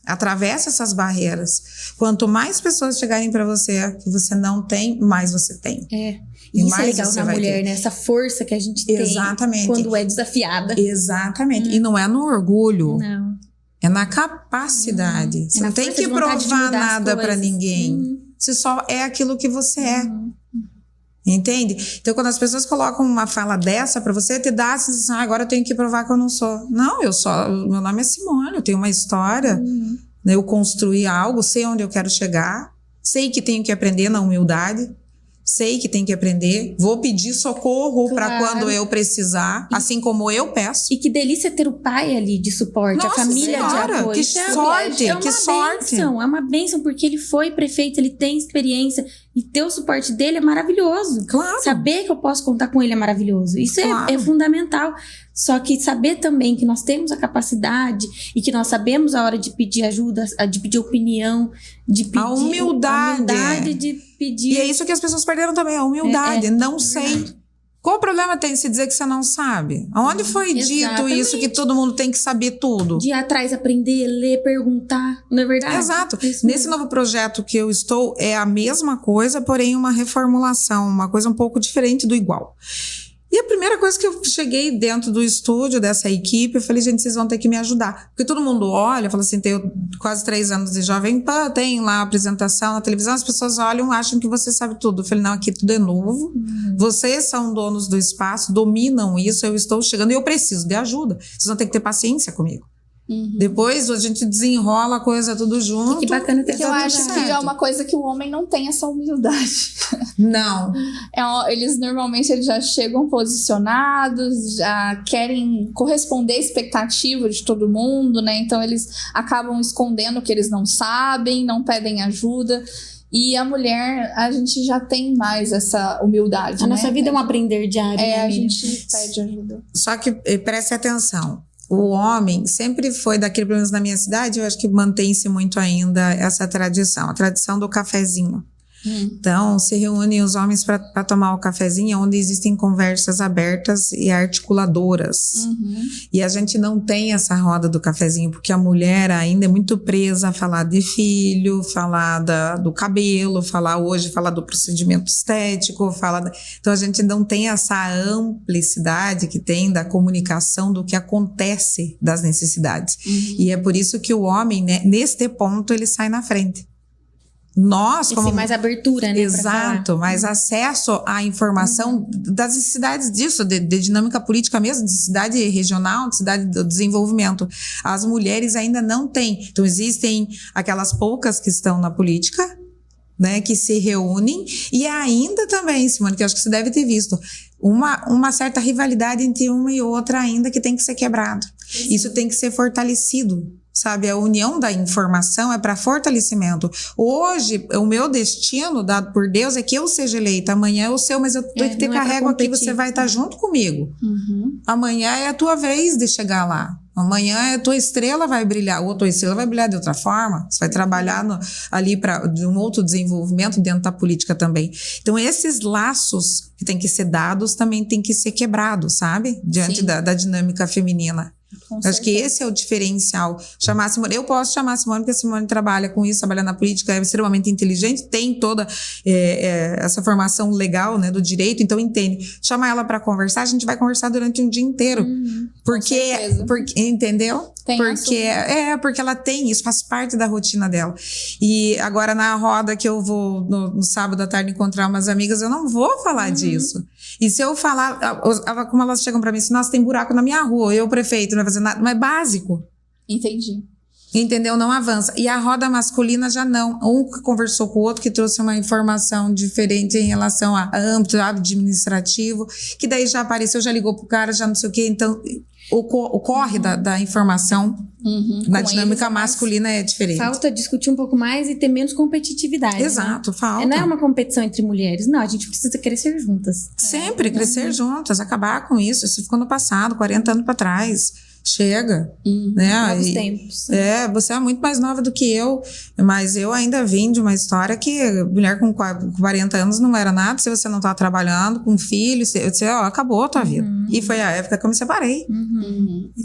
Atravessa essas barreiras. Quanto mais pessoas chegarem para você que você não tem, mais você tem. E E isso é mais legal você na vai mulher, ter. né? Essa força que a gente Exatamente. tem quando é desafiada. Exatamente. E não é no orgulho. Não. É na capacidade. Você É na não tem força que de vontade de provar mudar as nada para coisas. ninguém. Você só é aquilo que você é. Entende? Então, quando as pessoas colocam uma fala dessa pra você, te dá a sensação, agora eu tenho que provar que eu não sou. Não, meu nome é Simone, eu tenho uma história, né, eu construí algo, sei onde eu quero chegar, sei que tenho que aprender na humildade, sei que tenho que aprender, vou pedir socorro para quando eu precisar, assim como eu peço. E que delícia ter o pai ali de suporte, Nossa a família Senhora, de apoio. que Isso sorte, é uma que sorte. bênção, é uma bênção, porque ele foi prefeito, ele tem experiência, e ter o suporte dele é maravilhoso. Claro. Saber que eu posso contar com ele é maravilhoso. Isso Claro. é fundamental. Só que saber também que nós temos a capacidade e que nós sabemos a hora de pedir ajuda, de pedir opinião, de pedir... A humildade. A humildade de pedir... E é isso que as pessoas perderam também, a humildade. Não sei. verdade. Qual o problema tem se dizer que você não sabe? Aonde foi dito Exatamente. isso, que todo mundo tem que saber tudo? De ir atrás, aprender, ler, perguntar, não é verdade? Exato. Isso Nesse mesmo. novo projeto que eu estou, é a mesma coisa, porém uma reformulação, uma coisa um pouco diferente do igual. E a primeira coisa que eu cheguei dentro do estúdio dessa equipe, eu falei, gente, vocês vão ter que me ajudar. Porque todo mundo olha, fala assim, tenho quase 3 anos de Jovem Pan, tem lá a apresentação na televisão, as pessoas olham, acham que você sabe tudo. Eu falei, não, aqui tudo é novo. Vocês são donos do espaço, dominam isso, eu estou chegando e eu preciso de ajuda. Vocês vão ter que ter paciência comigo. Depois a gente desenrola a coisa tudo junto. Que bacana ter Porque eu tudo acho que certo. é uma coisa que o homem não tem essa humildade. Não. Eles normalmente já chegam posicionados, já querem corresponder à expectativa de todo mundo, né? Então eles acabam escondendo o que eles não sabem, não pedem ajuda. E a mulher, a gente já tem mais essa humildade. A nossa né? vida é um aprender diário, né, a Miriam? gente pede ajuda. Só que preste atenção. O homem sempre foi daquele, pelo menos na minha cidade, eu acho que mantém-se muito ainda essa tradição, a tradição do cafezinho. Então, se reúnem os homens para tomar o cafezinho, onde existem conversas abertas e articuladoras. E a gente não tem essa roda do cafezinho, porque a mulher ainda é muito presa a falar de filho, falar do cabelo, falar do procedimento estético, Então, a gente não tem essa amplicidade que tem da comunicação do que acontece das necessidades. E é por isso que o homem, né, neste ponto, ele sai na frente. Nós, como... Assim, mais abertura, né? Exato, mais acesso à informação das necessidades disso, de dinâmica política mesmo, de cidade regional, de cidade do desenvolvimento. As mulheres ainda não têm. Então, existem aquelas poucas que estão na política, né, que se reúnem, e ainda também, Simone, que eu acho que você deve ter visto, uma certa rivalidade entre uma e outra ainda que tem que ser quebrado. Isso tem que ser fortalecido, sabe? A união da informação é para fortalecimento. Hoje, o meu destino dado por Deus é que eu seja eleita. Amanhã é o seu, mas eu tenho que ter carrego aqui, você vai estar junto comigo. Amanhã é a tua vez de chegar lá. Amanhã a tua estrela vai brilhar, ou a tua estrela vai brilhar de outra forma. Você vai trabalhar ali de um outro desenvolvimento dentro da política também. Então, esses laços que têm que ser dados também têm que ser quebrados, sabe? Diante da dinâmica feminina. Acho que esse é o diferencial. Chamar a Simone, eu posso chamar a Simone porque a Simone trabalha com isso, trabalha na política, é extremamente inteligente, tem toda essa formação legal, né, do direito, então entende. Chamar ela para conversar, a gente vai conversar durante um dia inteiro. Porque entendeu? Porque ela tem isso, faz parte da rotina dela. E agora na roda que eu vou no sábado à tarde encontrar umas amigas, eu não vou falar disso. E se eu falar, como elas chegam pra mim assim, nossa, tem buraco na minha rua, eu, prefeito, não vai fazer nada, mas é básico. Entendi. Entendeu? Não avança. E a roda masculina já não. Um que conversou com o outro, que trouxe uma informação diferente em relação a âmbito administrativo, que daí já apareceu, já ligou pro cara, já não sei o quê. Então, o corre da informação na dinâmica masculina é diferente. Falta discutir um pouco mais e ter menos competitividade. Exato, né? falta. Não é uma competição entre mulheres, não. A gente precisa crescer juntas. Sempre crescer juntas, acabar com isso. Isso ficou no passado, 40 anos para trás. Chega, né? Novos tempos. Você é muito mais nova do que eu, mas eu ainda vim de uma história que mulher com 40 anos não era nada, se você não tá trabalhando com filho, acabou a tua vida. E foi a época que eu me separei.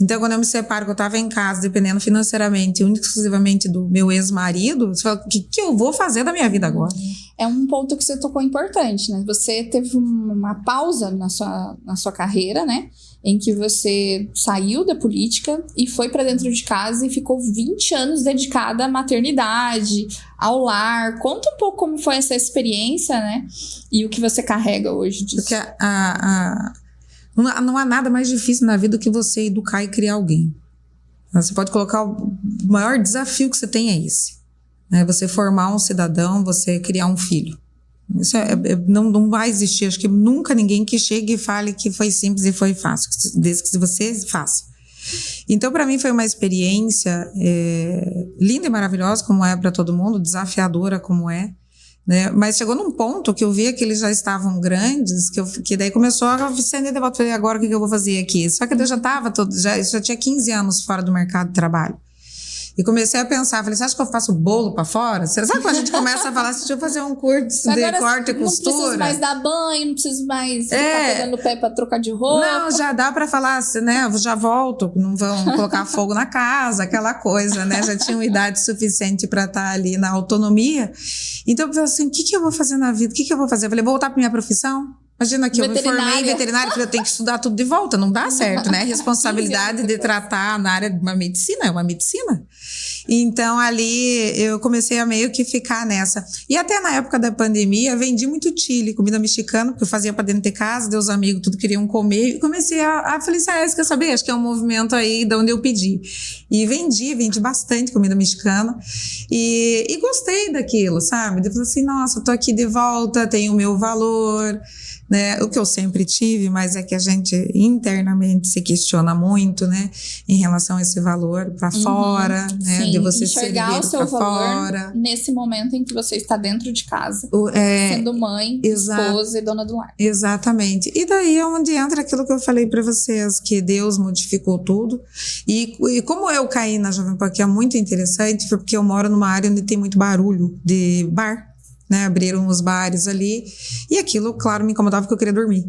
Então, quando eu me separo, que eu tava em casa, dependendo financeiramente, única e exclusivamente do meu ex-marido, você fala, o que eu vou fazer da minha vida agora? É um ponto que você tocou importante, né? Você teve uma pausa na sua carreira, né? Em que você saiu da política e foi para dentro de casa e ficou 20 anos dedicada à maternidade, ao lar. Conta um pouco como foi essa experiência, né? E o que você carrega hoje disso. Porque não há nada mais difícil na vida do que você educar e criar alguém. Você pode colocar o maior desafio que você tem é esse. Né? Você formar um cidadão, você criar um filho. Isso não vai existir, acho que nunca ninguém que chegue e fale que foi simples e foi fácil, desde que você faça. Então, para mim foi uma experiência linda e maravilhosa, como é para todo mundo, desafiadora como é, né? Mas chegou num ponto que eu via que eles já estavam grandes, que daí começou a acender de volta. Falei, agora o que eu vou fazer aqui? Só que eu já estava já tinha 15 anos fora do mercado de trabalho. E comecei a pensar, falei, você acha que eu faço bolo pra fora? Sabe quando a gente começa a falar assim, deixa eu fazer um curso de corte e costura? Não preciso mais dar banho, não preciso mais ficar pegando o pé pra trocar de roupa. Não, já dá pra falar assim, né, eu já volto, não vão colocar fogo na casa, aquela coisa, né, já tinha uma idade suficiente pra estar ali na autonomia. Então eu falei assim, o que eu vou fazer na vida? O que eu vou fazer? Eu falei, voltar pra minha profissão? Imagina que eu me formei em veterinária, eu tenho que estudar tudo de volta, não dá certo, né? Responsabilidade de tratar na área de uma medicina, é uma medicina. Então, ali, eu comecei a meio que ficar nessa. E até na época da pandemia, vendi muito chile, comida mexicana, porque eu fazia pra dentro de casa, os amigos tudo queriam comer, e comecei a falei assim, você quer saber? Acho que é um movimento aí de onde eu pedi. E vendi bastante comida mexicana, e gostei daquilo, sabe? Eu falei assim, nossa, tô aqui de volta, tenho o meu valor, né? O que eu sempre tive, mas é que a gente internamente se questiona muito, né? Em relação a esse valor para fora, né? Sim, de você enxergar o seu valor fora. Nesse momento em que você está dentro de casa, sendo mãe, esposa e dona do lar. Exatamente. E daí é onde entra aquilo que eu falei para vocês, que Deus modificou tudo. E como eu caí na Jovem Pan, que é muito interessante, foi porque eu moro numa área onde tem muito barulho de bar. Né, abriram os bares ali e aquilo, claro, me incomodava porque eu queria dormir.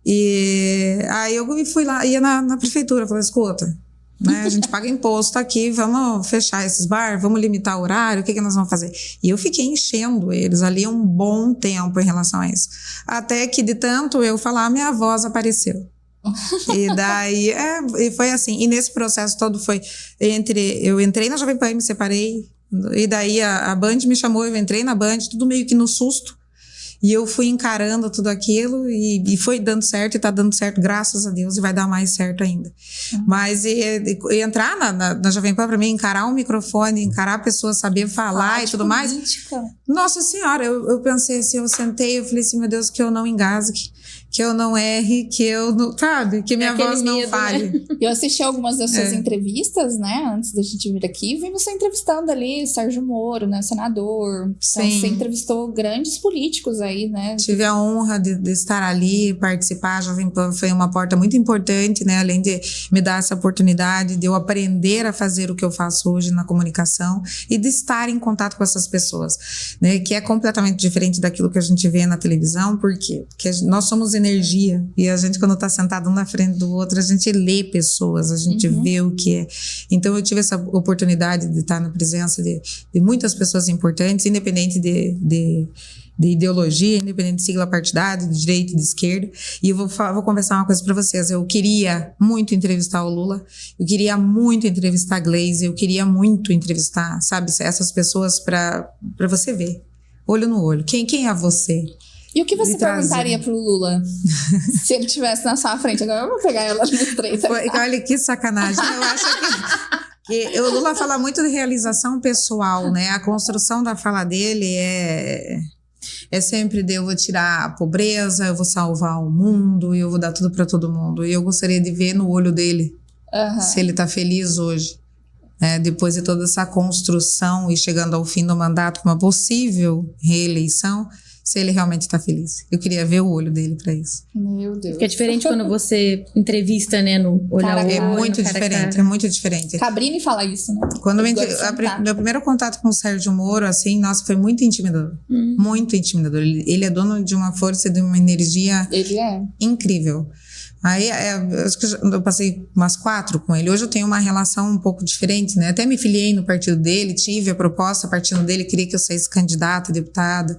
E aí eu fui lá, ia na prefeitura, falei, escuta, né, a gente paga imposto aqui, vamos fechar esses bares, vamos limitar o horário, o que nós vamos fazer? E eu fiquei enchendo eles ali um bom tempo em relação a isso. Até que de tanto eu falar, minha voz apareceu. E daí, e foi assim, e nesse processo todo foi eu entrei na Jovem Pan e me separei. E daí a Band me chamou, eu entrei na Band, tudo meio que no susto. E eu fui encarando tudo aquilo e foi dando certo, e tá dando certo, graças a Deus, e vai dar mais certo ainda. Mas entrar na Jovem Pan, pra mim, encarar um microfone, encarar a pessoa, saber falar e tudo mais. Nossa Senhora, eu pensei assim, eu sentei, eu falei assim, meu Deus, que eu não engasgue, que eu não erre, que eu não, sabe, que minha voz não falhe. Né? Eu assisti algumas das suas entrevistas, né, antes da gente vir aqui, vi você entrevistando ali Sérgio Moro, né, senador. Então, você entrevistou grandes políticos aí, né? Tive a honra de estar ali, participar. A Jovem Pan foi uma porta muito importante, né, além de me dar essa oportunidade de eu aprender a fazer o que eu faço hoje na comunicação e de estar em contato com essas pessoas, né, que é completamente diferente daquilo que a gente vê na televisão, porque nós somos energia, e a gente, quando está sentado um na frente do outro, a gente lê pessoas, a gente vê o que é. Então eu tive essa oportunidade de estar na presença de muitas pessoas importantes, independente de ideologia, independente de sigla partidária, de direita e de esquerda. E eu vou conversar uma coisa para vocês. Eu queria muito entrevistar o Lula, eu queria muito entrevistar a Gleisi, eu queria muito entrevistar, sabe, essas pessoas para você ver, olho no olho. Quem é você? E o que você perguntaria pro Lula se ele estivesse na sua frente? Agora eu vou pegar ela no treta. Olha que sacanagem. Eu acho que o Lula fala muito de realização pessoal, né? A construção da fala dele é sempre de eu vou tirar a pobreza, eu vou salvar o mundo, eu vou dar tudo para todo mundo. E eu gostaria de ver no olho dele se ele tá feliz hoje. Depois de toda essa construção e chegando ao fim do mandato com uma possível reeleição, se ele realmente está feliz. Eu queria ver o olho dele para isso. Meu Deus. Porque é diferente quando você entrevista, né, no olhar ao olho. É muito diferente, é muito diferente. Cabrini fala isso, né? Quando meu primeiro contato com o Sérgio Moro, assim, nossa, foi muito intimidador. Muito intimidador. Ele é dono de uma força, de uma energia incrível. Aí, acho que eu passei umas 4 com ele. Hoje eu tenho uma relação um pouco diferente, né? Até me filiei no partido dele, tive a proposta, o partido dele queria que eu saísse candidata a deputada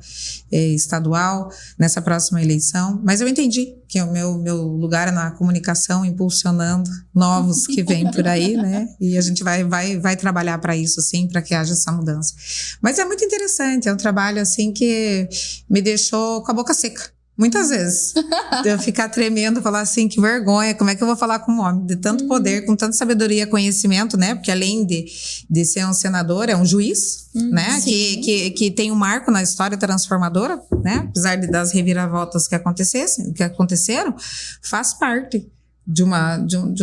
estadual nessa próxima eleição. Mas eu entendi que o meu lugar é na comunicação, impulsionando novos que vêm por aí, né? E a gente vai trabalhar para isso, sim, para que haja essa mudança. Mas é muito interessante, é um trabalho, assim, que me deixou com a boca seca. Muitas vezes. Eu ficar tremendo, falar assim, que vergonha, como é que eu vou falar com um homem de tanto poder, com tanta sabedoria, conhecimento, né? Porque além de ser um senador, é um juiz, né? Que tem um marco na história transformadora, né? Apesar das reviravoltas que aconteceram, faz parte de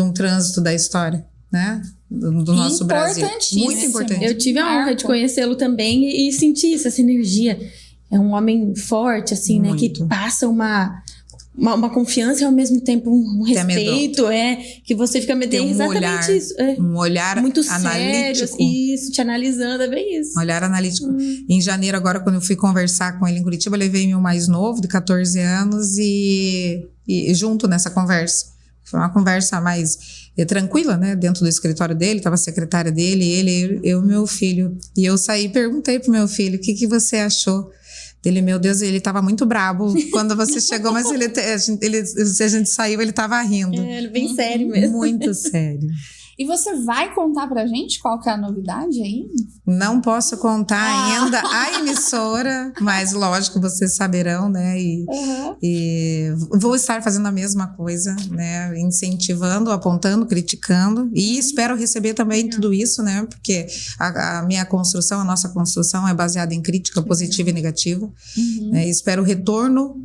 um trânsito da história, né? Do nosso Brasil. Muito importante. Eu tive a honra de conhecê-lo também e sentir essa energia. É um homem forte, assim, muito, né? Que passa uma confiança e ao mesmo tempo um respeito. Que você fica medendo exatamente isso. Um olhar muito analítico. Sério, isso, te analisando, é bem isso. Um olhar analítico. Em janeiro, agora, quando eu fui conversar com ele em Curitiba, eu levei meu mais novo, de 14 anos, e junto nessa conversa. Foi uma conversa mais tranquila, né? Dentro do escritório dele, estava a secretária dele, eu e meu filho. E eu saí e perguntei pro meu filho, o que você achou? Ele, meu Deus, ele tava muito brabo quando você chegou, mas se a gente saiu, ele tava rindo. Ele é bem sério mesmo. Muito sério. E você vai contar pra gente qual que é a novidade aí? Não posso contar ainda a emissora, mas lógico, vocês saberão, né? E vou estar fazendo a mesma coisa, né? Incentivando, apontando, criticando. E espero receber também tudo isso, né? Porque a minha construção, a nossa construção é baseada em crítica positiva e negativa. Né? Espero o retorno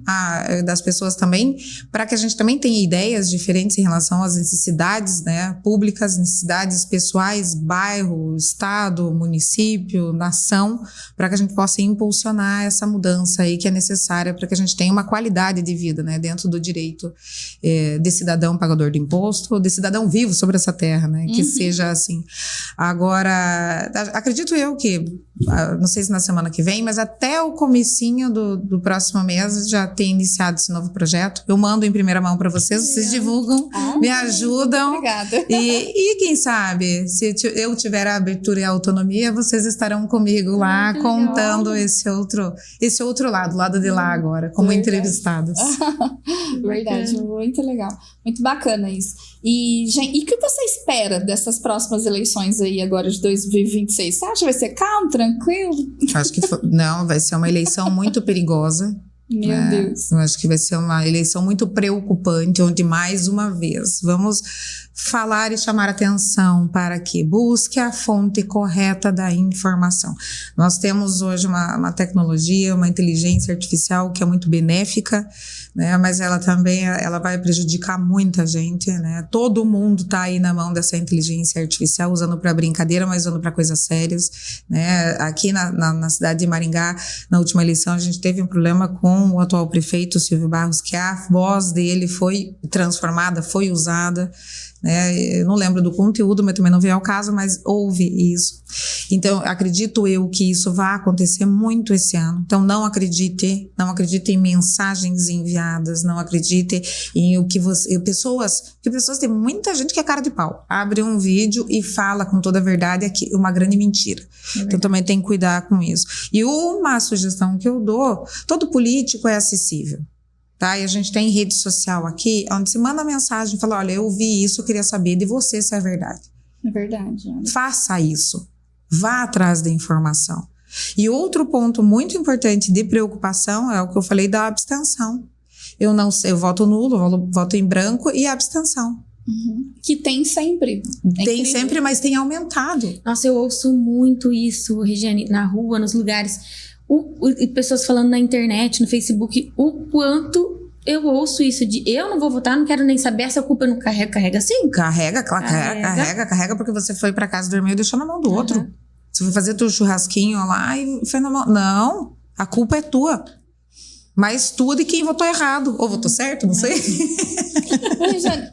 das pessoas também, para que a gente também tenha ideias diferentes em relação às necessidades, né, públicas, necessidades pessoais, bairro, estado, município, nação, para que a gente possa impulsionar essa mudança aí que é necessária para que a gente tenha uma qualidade de vida, né, dentro do direito de cidadão pagador de imposto, de cidadão vivo sobre essa terra, né, que seja assim. Agora, acredito eu que, não sei se na semana que vem, mas até o comecinho do próximo mês já tem iniciado esse novo projeto. Eu mando em primeira mão para vocês divulgam, me ajudam. Obrigada. E quem sabe, se eu tiver a abertura e a autonomia, vocês estarão comigo lá contando esse outro lado, o lado de lá agora, como entrevistadas. Verdade, muito legal. Muito bacana isso. E, gente, e o que você espera dessas próximas eleições aí agora de 2026? Você acha que vai ser calmo, tranquilo? Acho que não, vai ser uma eleição muito perigosa, Meu Deus. Eu acho que vai ser uma eleição muito preocupante, onde, mais uma vez, vamos falar e chamar atenção para que busque a fonte correta da informação. Nós temos hoje uma tecnologia, uma inteligência artificial que é muito benéfica, né? Mas ela também vai prejudicar muita gente, né? Todo mundo está aí na mão dessa inteligência artificial, usando para brincadeira, mas usando para coisas sérias, né? Aqui na cidade de Maringá, na última eleição, a gente teve um problema com o atual prefeito, Silvio Barros, que a voz dele foi transformada, foi usada, né? Eu não lembro do conteúdo, mas também não veio ao caso, mas houve isso. Então, acredito eu que isso vai acontecer muito esse ano. Então, não acredite em mensagens enviadas, não acredite em o que pessoas, tem muita gente que é cara de pau, abre um vídeo e fala com toda a verdade uma grande mentira. Então, também tem que cuidar com isso. E uma sugestão que eu dou, todo político é acessível. Tá? E a gente tem rede social aqui, onde se manda mensagem e fala, olha, eu vi isso, eu queria saber de você se é verdade. É verdade. Olha. Faça isso. Vá atrás da informação. E outro ponto muito importante de preocupação é o que eu falei da abstenção. Eu voto nulo, voto em branco e abstenção. Uhum. Que tem sempre. Tem sempre, mas tem aumentado. Nossa, eu ouço muito isso, Regiane, na rua, nos lugares. E pessoas falando na internet, no Facebook, o quanto eu ouço isso de eu não vou votar, não quero nem saber, essa culpa não carrega sim? Carrega, porque você foi pra casa dormir e deixou na mão do outro. Você foi fazer teu churrasquinho lá e foi na mão. Não, a culpa é tua. Mas tua de quem votou errado. Ou votou certo, não sei. Jane,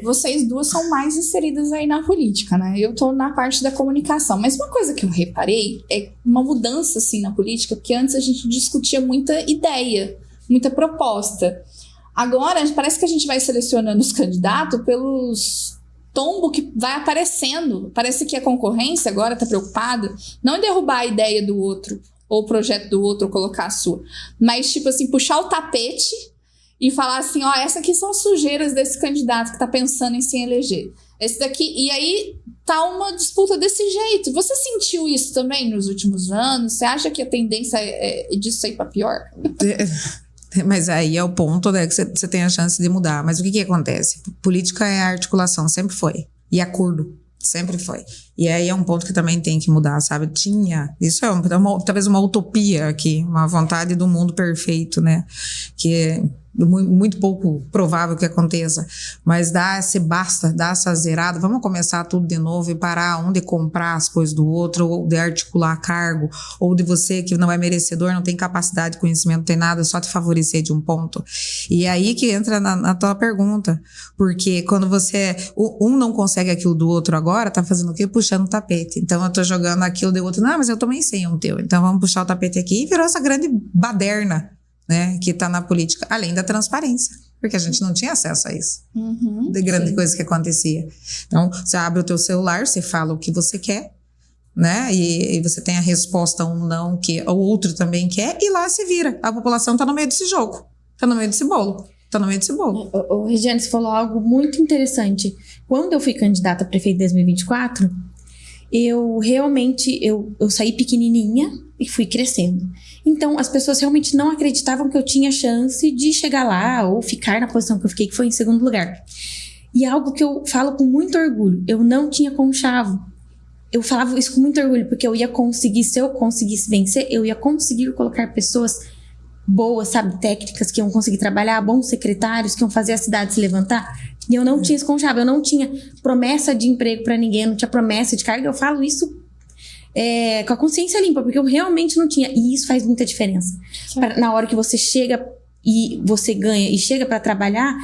vocês duas são mais inseridas aí na política, né? Eu tô na parte da comunicação. Mas uma coisa que eu reparei é uma mudança, assim, na política, porque antes a gente discutia muita ideia, muita proposta. Agora, parece que a gente vai selecionando os candidatos pelos tombo que vai aparecendo. Parece que a concorrência agora tá preocupada não em derrubar a ideia do outro, ou o projeto do outro, ou colocar a sua. Mas, tipo assim, puxar o tapete e falar assim, ó, essa aqui são as sujeiras desse candidato que tá pensando em se eleger. Esse daqui, e aí tá uma disputa desse jeito. Você sentiu isso também nos últimos anos? Você acha que a tendência é disso aí pra pior? Mas aí é o ponto, né, que você tem a chance de mudar. Mas o que acontece? Política é articulação, sempre foi. E acordo. Sempre foi. E aí é um ponto que também tem que mudar, sabe? Isso é talvez uma utopia aqui, uma vontade do mundo perfeito, né? Que é muito pouco provável que aconteça. Mas dá essa zerada, vamos começar tudo de novo e parar de comprar as coisas do outro, ou de articular cargo, ou de você que não é merecedor, não tem capacidade de conhecimento, não tem nada, só te favorecer de um ponto. E aí que entra na tua pergunta, porque quando um não consegue aquilo do outro agora, tá fazendo o quê? Puxando o tapete. Então eu tô jogando aquilo do outro, não, mas eu também sei um teu, então vamos puxar o tapete aqui, e virou essa grande baderna, né, que está na política, além da transparência, porque a gente não tinha acesso a isso, de grande coisa que acontecia. Então, você abre o teu celular, você fala o que você quer, né, e você tem a resposta um não que o outro também quer, e lá se vira. A população está no meio desse jogo, está no meio desse bolo. O Regiane, você falou algo muito interessante. Quando eu fui candidata a prefeito em 2024, eu realmente, eu saí pequenininha e fui crescendo. Então, as pessoas realmente não acreditavam que eu tinha chance de chegar lá ou ficar na posição que eu fiquei, que foi em segundo lugar. E é algo que eu falo com muito orgulho. Eu não tinha conchavo. Eu falava isso com muito orgulho, porque eu ia conseguir, se eu conseguisse vencer, eu ia conseguir colocar pessoas boas, sabe, técnicas, que iam conseguir trabalhar, bons secretários, que iam fazer a cidade se levantar. E eu não tinha esse conchavo, eu não tinha promessa de emprego pra ninguém, eu não tinha promessa de carga. Eu falo isso com a consciência limpa, porque eu realmente não tinha. E isso faz muita diferença. Na hora que você chega e você ganha e chega pra trabalhar,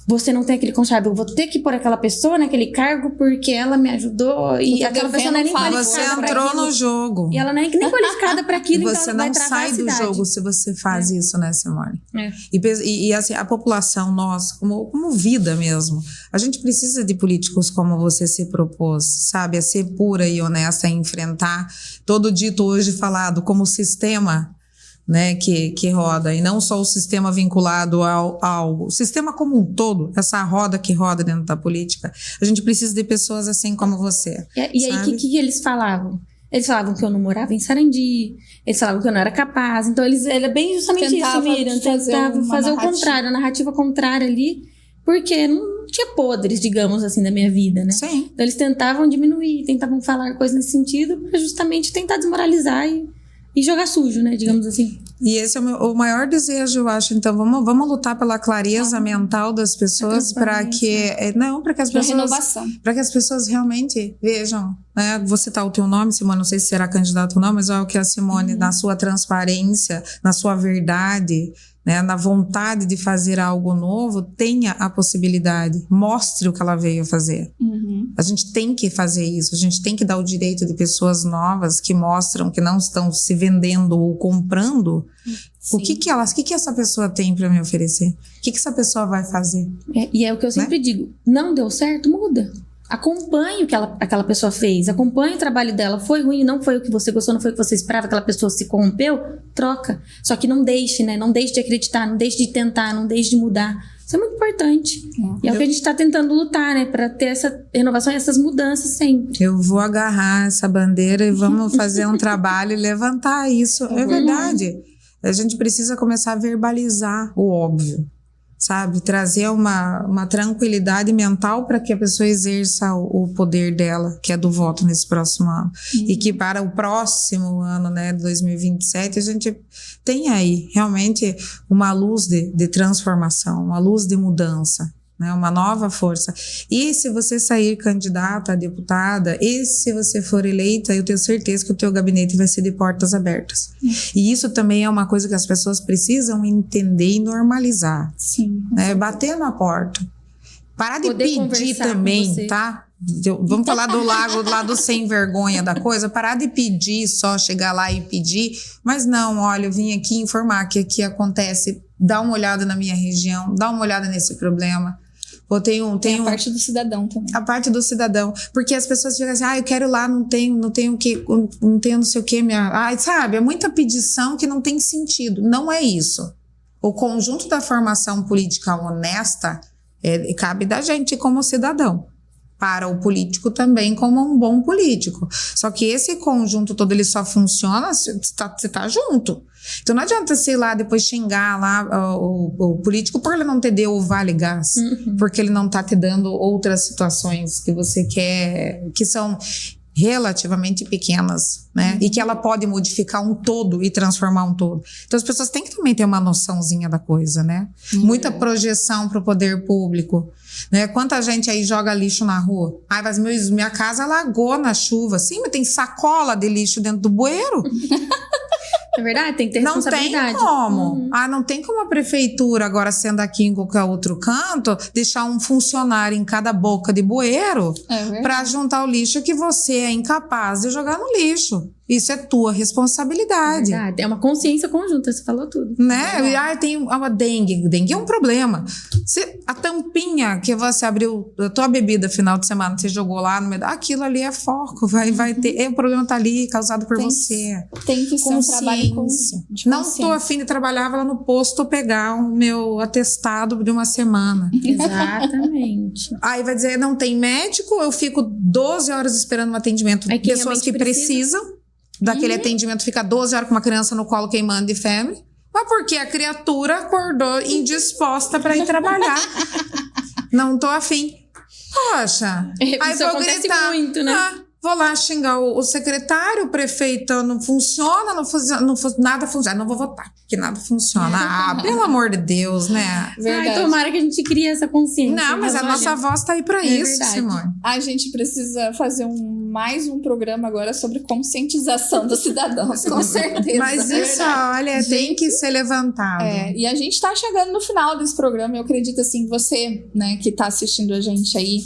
você não tem aquele conchavo. Eu vou ter que pôr aquela pessoa naquele cargo porque ela me ajudou. E aquela pessoa não é nem qualificada. Você entrou no jogo. E ela não é nem qualificada para aquilo. Você então não sai do jogo se você faz isso, né, Simone? E assim, a população, nós, como vida mesmo, a gente precisa de políticos como você se propôs, sabe? A ser pura e honesta, a enfrentar todo dito hoje falado como sistema, né, que roda, e não só o sistema vinculado ao sistema como um todo, essa roda que roda dentro da política. A gente precisa de pessoas assim como você. E aí, o que eles falavam? Eles falavam que eu não morava em Sarandi, eles falavam que eu não era capaz. Então, era bem justamente Tentava isso, Miriam. Tentava fazer o contrário, a narrativa contrária ali, porque não tinha podres, digamos assim, da minha vida, né? Sim. Então, eles tentavam diminuir, tentavam falar coisas nesse sentido para justamente tentar desmoralizar e jogar sujo, né? Digamos assim. E esse é o maior desejo, eu acho. Então, vamos lutar pela clareza mental das pessoas para que as pessoas realmente vejam, né? Vou citar o teu nome, Simone, não sei se será candidata ou não, mas é o que a Simone, na sua transparência, na sua verdade, né, na vontade de fazer algo novo, tenha a possibilidade, mostre o que ela veio fazer. A gente tem que fazer isso, a gente tem que dar o direito de pessoas novas que mostram que não estão se vendendo ou comprando. O que essa pessoa tem para me oferecer? O que essa pessoa vai fazer? E é o que eu sempre digo, não deu certo, muda. Acompanhe o que aquela pessoa fez, acompanhe o trabalho dela, foi ruim, não foi o que você gostou, não foi o que você esperava, aquela pessoa se corrompeu, troca. Só que não deixe, né? Não deixe de acreditar, não deixe de tentar, não deixe de mudar. Isso é muito importante. E é o que a gente está tentando lutar, né? Para ter essa renovação e essas mudanças sempre. Eu vou agarrar essa bandeira e vamos fazer um trabalho e levantar isso. É verdade. A gente precisa começar a verbalizar o óbvio. Sabe, trazer uma tranquilidade mental para que a pessoa exerça o poder dela, que é do voto nesse próximo ano. E que para o próximo ano, né, 2027, a gente tem aí realmente uma luz de transformação, uma luz de mudança, né, uma nova força. E se você sair candidata a deputada, e se você for eleita, eu tenho certeza que o teu gabinete vai ser de portas abertas. E isso também é uma coisa que as pessoas precisam entender e normalizar. Sim. Né? Bater na porta. Parar de pedir também, tá? Vamos falar do lado sem vergonha da coisa. Parar de pedir, só chegar lá e pedir. Mas não, olha, eu vim aqui informar que aqui acontece. Dá uma olhada na minha região, dá uma olhada nesse problema. Tem a parte do cidadão também. A parte do cidadão. Porque as pessoas ficam assim, eu quero ir lá, não tenho não sei o que. Sabe, é muita pedição que não tem sentido. Não é isso. O conjunto da formação política honesta cabe da gente como cidadão. Para o político também como um bom político. Só que esse conjunto todo, ele só funciona se você tá junto. Então não adianta você ir lá depois xingar lá o político por ele não te deu o Vale Gás, porque ele não tá te dando outras situações que você quer, que são relativamente pequenas, né? E que ela pode modificar um todo e transformar um todo. Então as pessoas têm que também ter uma noçãozinha da coisa, né? Muita projeção para o poder público, né? Quanta gente aí joga lixo na rua? Mas minha casa alagou na chuva. Sim, mas tem sacola de lixo dentro do bueiro. É verdade, tem que ter responsabilidade. Não tem como. Não tem como a prefeitura, agora sendo aqui em qualquer outro canto, deixar um funcionário em cada boca de bueiro para juntar o lixo que você é incapaz de jogar no lixo. Isso é tua responsabilidade. É verdade, é uma consciência conjunta, você falou tudo. Né? Tem uma dengue. Dengue é um problema. A tampinha que você abriu, a tua bebida final de semana, você jogou lá no meio, aquilo ali é foco, vai ter, o problema tá ali, causado por você. Tem que ser um trabalho de consciência. Não estou afim de trabalhar, vou lá no posto pegar o meu atestado de uma semana. Exatamente. Aí vai dizer, não tem médico, eu fico 12 horas esperando um atendimento. Pessoas que precisam daquele atendimento, fica 12 horas com uma criança no colo queimando de febre. Mas porque a criatura acordou indisposta para ir trabalhar. Não tô afim. Poxa. Aí isso vou acontece gritar, muito, né? Vou lá xingar o secretário, o prefeito, não funciona, nada funciona. Não vou votar, porque nada funciona. Pelo amor de Deus, né? Verdade. Tomara que a gente crie essa consciência. Não, mas a nossa voz tá aí pra isso, verdade. Simone. A gente precisa fazer mais um programa agora sobre conscientização dos cidadãos, com certeza. Mas isso, olha, tem que ser levantado. E a gente tá chegando no final desse programa. Eu acredito, assim, você, né, que tá assistindo a gente aí,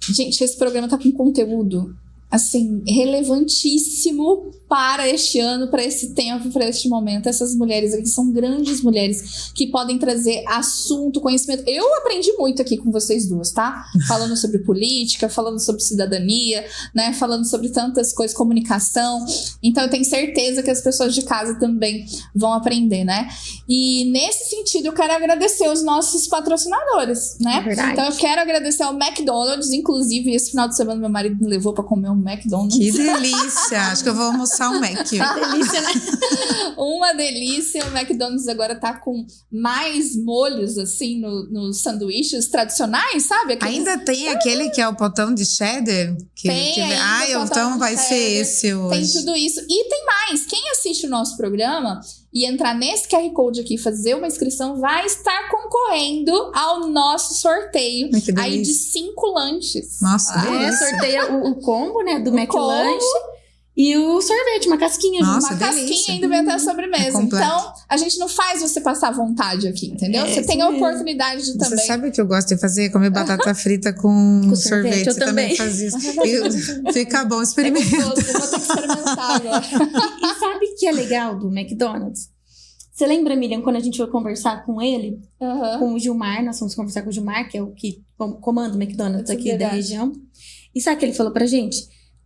gente, esse programa tá com conteúdo, assim, relevantíssimo para este ano, para esse tempo, para este momento. Essas mulheres aqui são grandes mulheres que podem trazer assunto, conhecimento. Eu aprendi muito aqui com vocês duas, tá? Falando sobre política, falando sobre cidadania, né? Falando sobre tantas coisas, comunicação. Então eu tenho certeza que as pessoas de casa também vão aprender, né? E nesse sentido eu quero agradecer os nossos patrocinadores, né? É verdade. Então eu quero agradecer ao McDonald's, inclusive esse final de semana meu marido me levou para comer um McDonald's. Que delícia! Acho que eu vou almoçar um Mac. Delícia, né? Uma delícia. O McDonald's agora tá com mais molhos, assim, nos sanduíches tradicionais, sabe? Ainda tem aquele que é o potão de cheddar? Tem ainda então vai ser esse hoje. Tem tudo isso. E tem mais. Quem assiste o nosso programa e entrar nesse QR Code aqui, fazer uma inscrição, vai estar concorrendo ao nosso sorteio aí de 5 lanches. Nossa, delícia. Sorteia o combo, né, do McLanche e o sorvete, uma casquinha. Nossa, uma delícia. casquinha ainda vem até a sobremesa. Então, a gente não faz você passar vontade aqui, entendeu? Você tem a oportunidade de também. Você sabe o que eu gosto de fazer? Comer batata frita com sorvete. Eu Você também faz isso. Fica bom, experimenta. Eu vou ter que experimentar agora. E sabe o que é legal do McDonald's? Você lembra, Miriam, quando a gente foi conversar com ele, com o Gilmar, nós fomos conversar com o Gilmar, que é o que comanda o McDonald's aqui da região. E sabe o que ele falou pra gente?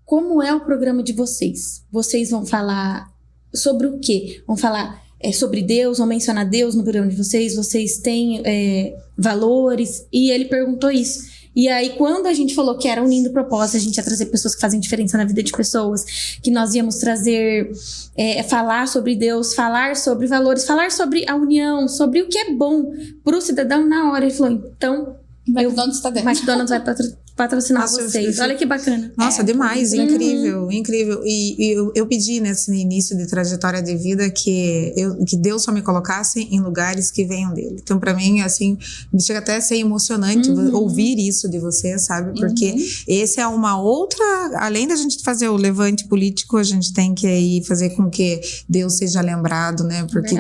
Como é o programa de vocês? Vocês vão falar sobre o quê? Vão falar sobre Deus, vão mencionar Deus no programa de vocês? Vocês têm valores? E ele perguntou isso. E aí, quando a gente falou que era unindo propósito, a gente ia trazer pessoas que fazem diferença na vida de pessoas, que nós íamos trazer, falar sobre Deus, falar sobre valores, falar sobre a união, sobre o que é bom pro cidadão na hora. Ele falou, então... McDonald's tá dentro. McDonald's vai patrocinar vocês. Olha que bacana. Nossa, demais, incrível, incrível. E eu pedi nesse início de trajetória de vida que Deus só me colocasse em lugares que venham dele. Então, pra mim, assim, chega até a ser emocionante ouvir isso de você, sabe? Porque esse é uma outra... Além da gente fazer o levante político, a gente tem que aí fazer com que Deus seja lembrado, né? Porque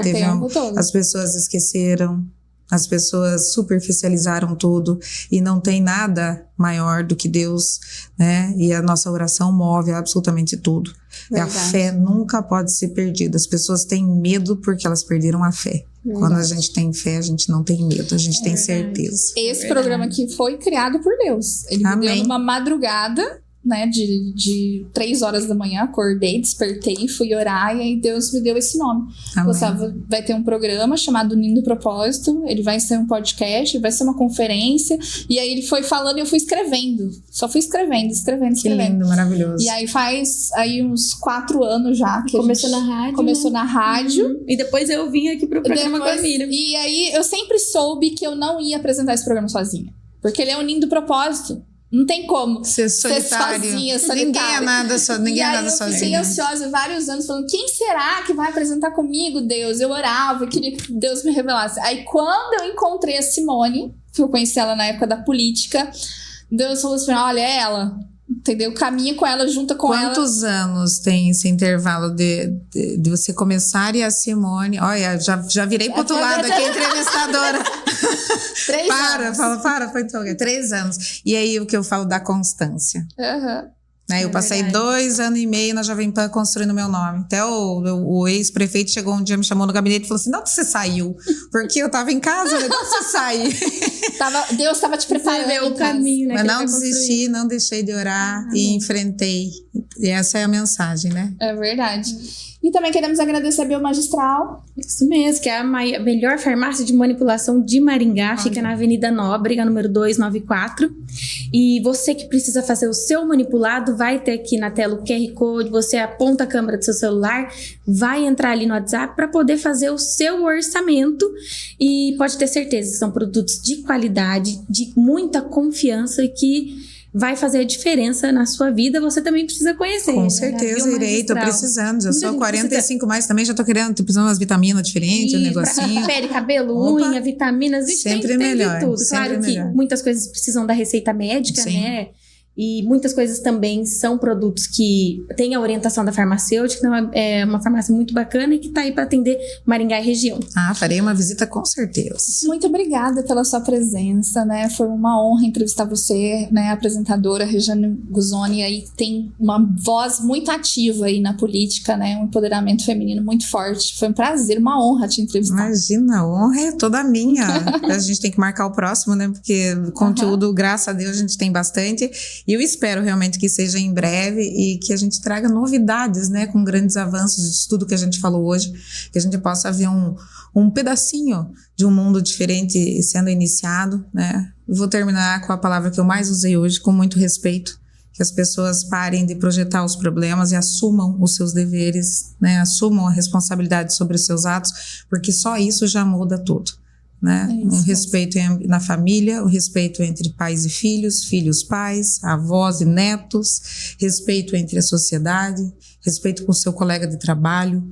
as pessoas esqueceram. As pessoas superficializaram tudo e não tem nada maior do que Deus, né? E a nossa oração move absolutamente tudo. E a fé nunca pode ser perdida. As pessoas têm medo porque elas perderam a fé. Quando a gente tem fé, a gente não tem medo, a gente tem certeza. Esse programa aqui foi criado por Deus. Ele me deu numa madrugada, né, de 3 horas da manhã, acordei, despertei, fui orar e aí Deus me deu esse nome. Você vai ter um programa chamado Unindo Propósito, ele vai ser um podcast, vai ser uma conferência, e aí ele foi falando e eu fui escrevendo, só fui escrevendo. Que lindo, maravilhoso. E aí faz uns 4 anos já que começou na rádio. Começou na rádio. E depois eu vim aqui pro programa com a Miriam. E aí eu sempre soube que eu não ia apresentar esse programa sozinha, porque ele é Unindo Propósito. Não tem como ser solitário. Sozinha, solitário. Ninguém é nada sozinho. Eu fiquei ansiosa vários anos, falando, quem será que vai apresentar comigo, Deus? Eu orava, eu queria que Deus me revelasse. Aí, quando eu encontrei a Simone, que eu conheci ela na época da política, Deus falou assim, olha, é ela. Entendeu? Caminha com ela, junta com ela. Quantos anos tem esse intervalo de você começar e a Simone... Olha, já virei pro outro lado aqui, entrevistadora. 3 anos. Para, foi então. 3 anos. E aí, o que eu falo da constância. Né? Eu passei 2 anos e meio na Jovem Pan construindo meu nome. Até o ex-prefeito chegou um dia, me chamou no gabinete e falou assim, de onde você saiu? Porque eu tava em casa, de onde você saiu? Deus estava te preparando o caminho, né? Mas não desisti, não deixei de orar e enfrentei. E essa é a mensagem, né? É verdade. E também queremos agradecer a Biomagistral. Isso mesmo, que é a melhor farmácia de manipulação de Maringá. Fica na Avenida Nóbrega, número 294. E você que precisa fazer o seu manipulado, vai ter aqui na tela o QR Code, você aponta a câmera do seu celular, vai entrar ali no WhatsApp para poder fazer o seu orçamento. E pode ter certeza que são produtos de qualidade, de muita confiança e que... vai fazer a diferença na sua vida, você também precisa conhecer. Com certeza, irei, tô precisando. Já sou 45 mais, também já tô querendo, tô precisando de umas vitaminas diferentes, um negocinho. Pele, cabelo, unha, vitaminas, sempre melhor. Tudo. Claro que muitas coisas precisam da receita médica, né? E muitas coisas também são produtos que têm a orientação da farmacêutica, então é uma farmácia muito bacana e que está aí para atender Maringá e região. Farei uma visita com certeza. Muito obrigada pela sua presença, né? Foi uma honra entrevistar você, né? A apresentadora Regiane Guzoni aí tem uma voz muito ativa aí na política, né? Um empoderamento feminino muito forte. Foi um prazer, uma honra te entrevistar. Imagina, a honra é toda minha. A gente tem que marcar o próximo, né? Porque conteúdo, graças a Deus, a gente tem bastante. E eu espero realmente que seja em breve e que a gente traga novidades, né, com grandes avanços de tudo que a gente falou hoje, que a gente possa ver um pedacinho de um mundo diferente sendo iniciado, né. Eu vou terminar com a palavra que eu mais usei hoje, com muito respeito, que as pessoas parem de projetar os problemas e assumam os seus deveres, né? Assumam a responsabilidade sobre os seus atos, porque só isso já muda tudo, né? O respeito na família, o respeito entre pais e filhos, filhos pais, avós e netos, respeito entre a sociedade, respeito com o seu colega de trabalho,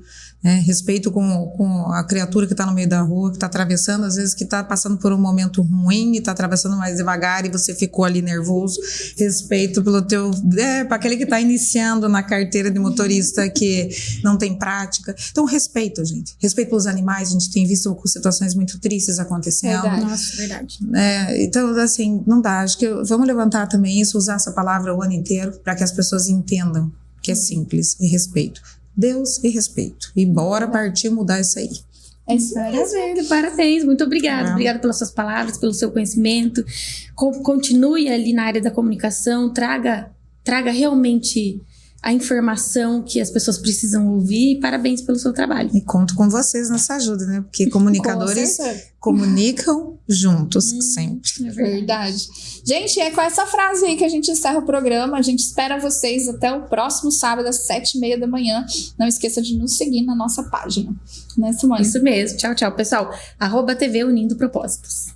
respeito com a criatura que está no meio da rua, que está atravessando, às vezes que está passando por um momento ruim e está atravessando mais devagar e você ficou ali nervoso. Respeito pelo para aquele que está iniciando na carteira de motorista que não tem prática. Então, respeito, gente. Respeito pelos animais, a gente tem visto situações muito tristes acontecendo. Verdade. Nossa, verdade. Então, assim, não dá. Acho que vamos levantar também isso, usar essa palavra o ano inteiro para que as pessoas entendam que é simples e respeito. Deus e respeito. E bora partir mudar isso aí. É isso mesmo. Parabéns, muito obrigada. Obrigada pelas suas palavras, pelo seu conhecimento. Continue ali na área da comunicação, traga realmente a informação que as pessoas precisam ouvir, e parabéns pelo seu trabalho. E conto com vocês nessa ajuda, né? Porque comunicadores comunicam juntos sempre. É verdade. Gente, é com essa frase aí que a gente encerra o programa. A gente espera vocês até o próximo sábado, às 7h30 da manhã. Não esqueça de nos seguir na nossa página. Né, Simone? Isso mesmo. Tchau, tchau, pessoal. @TV Unindo Propósitos.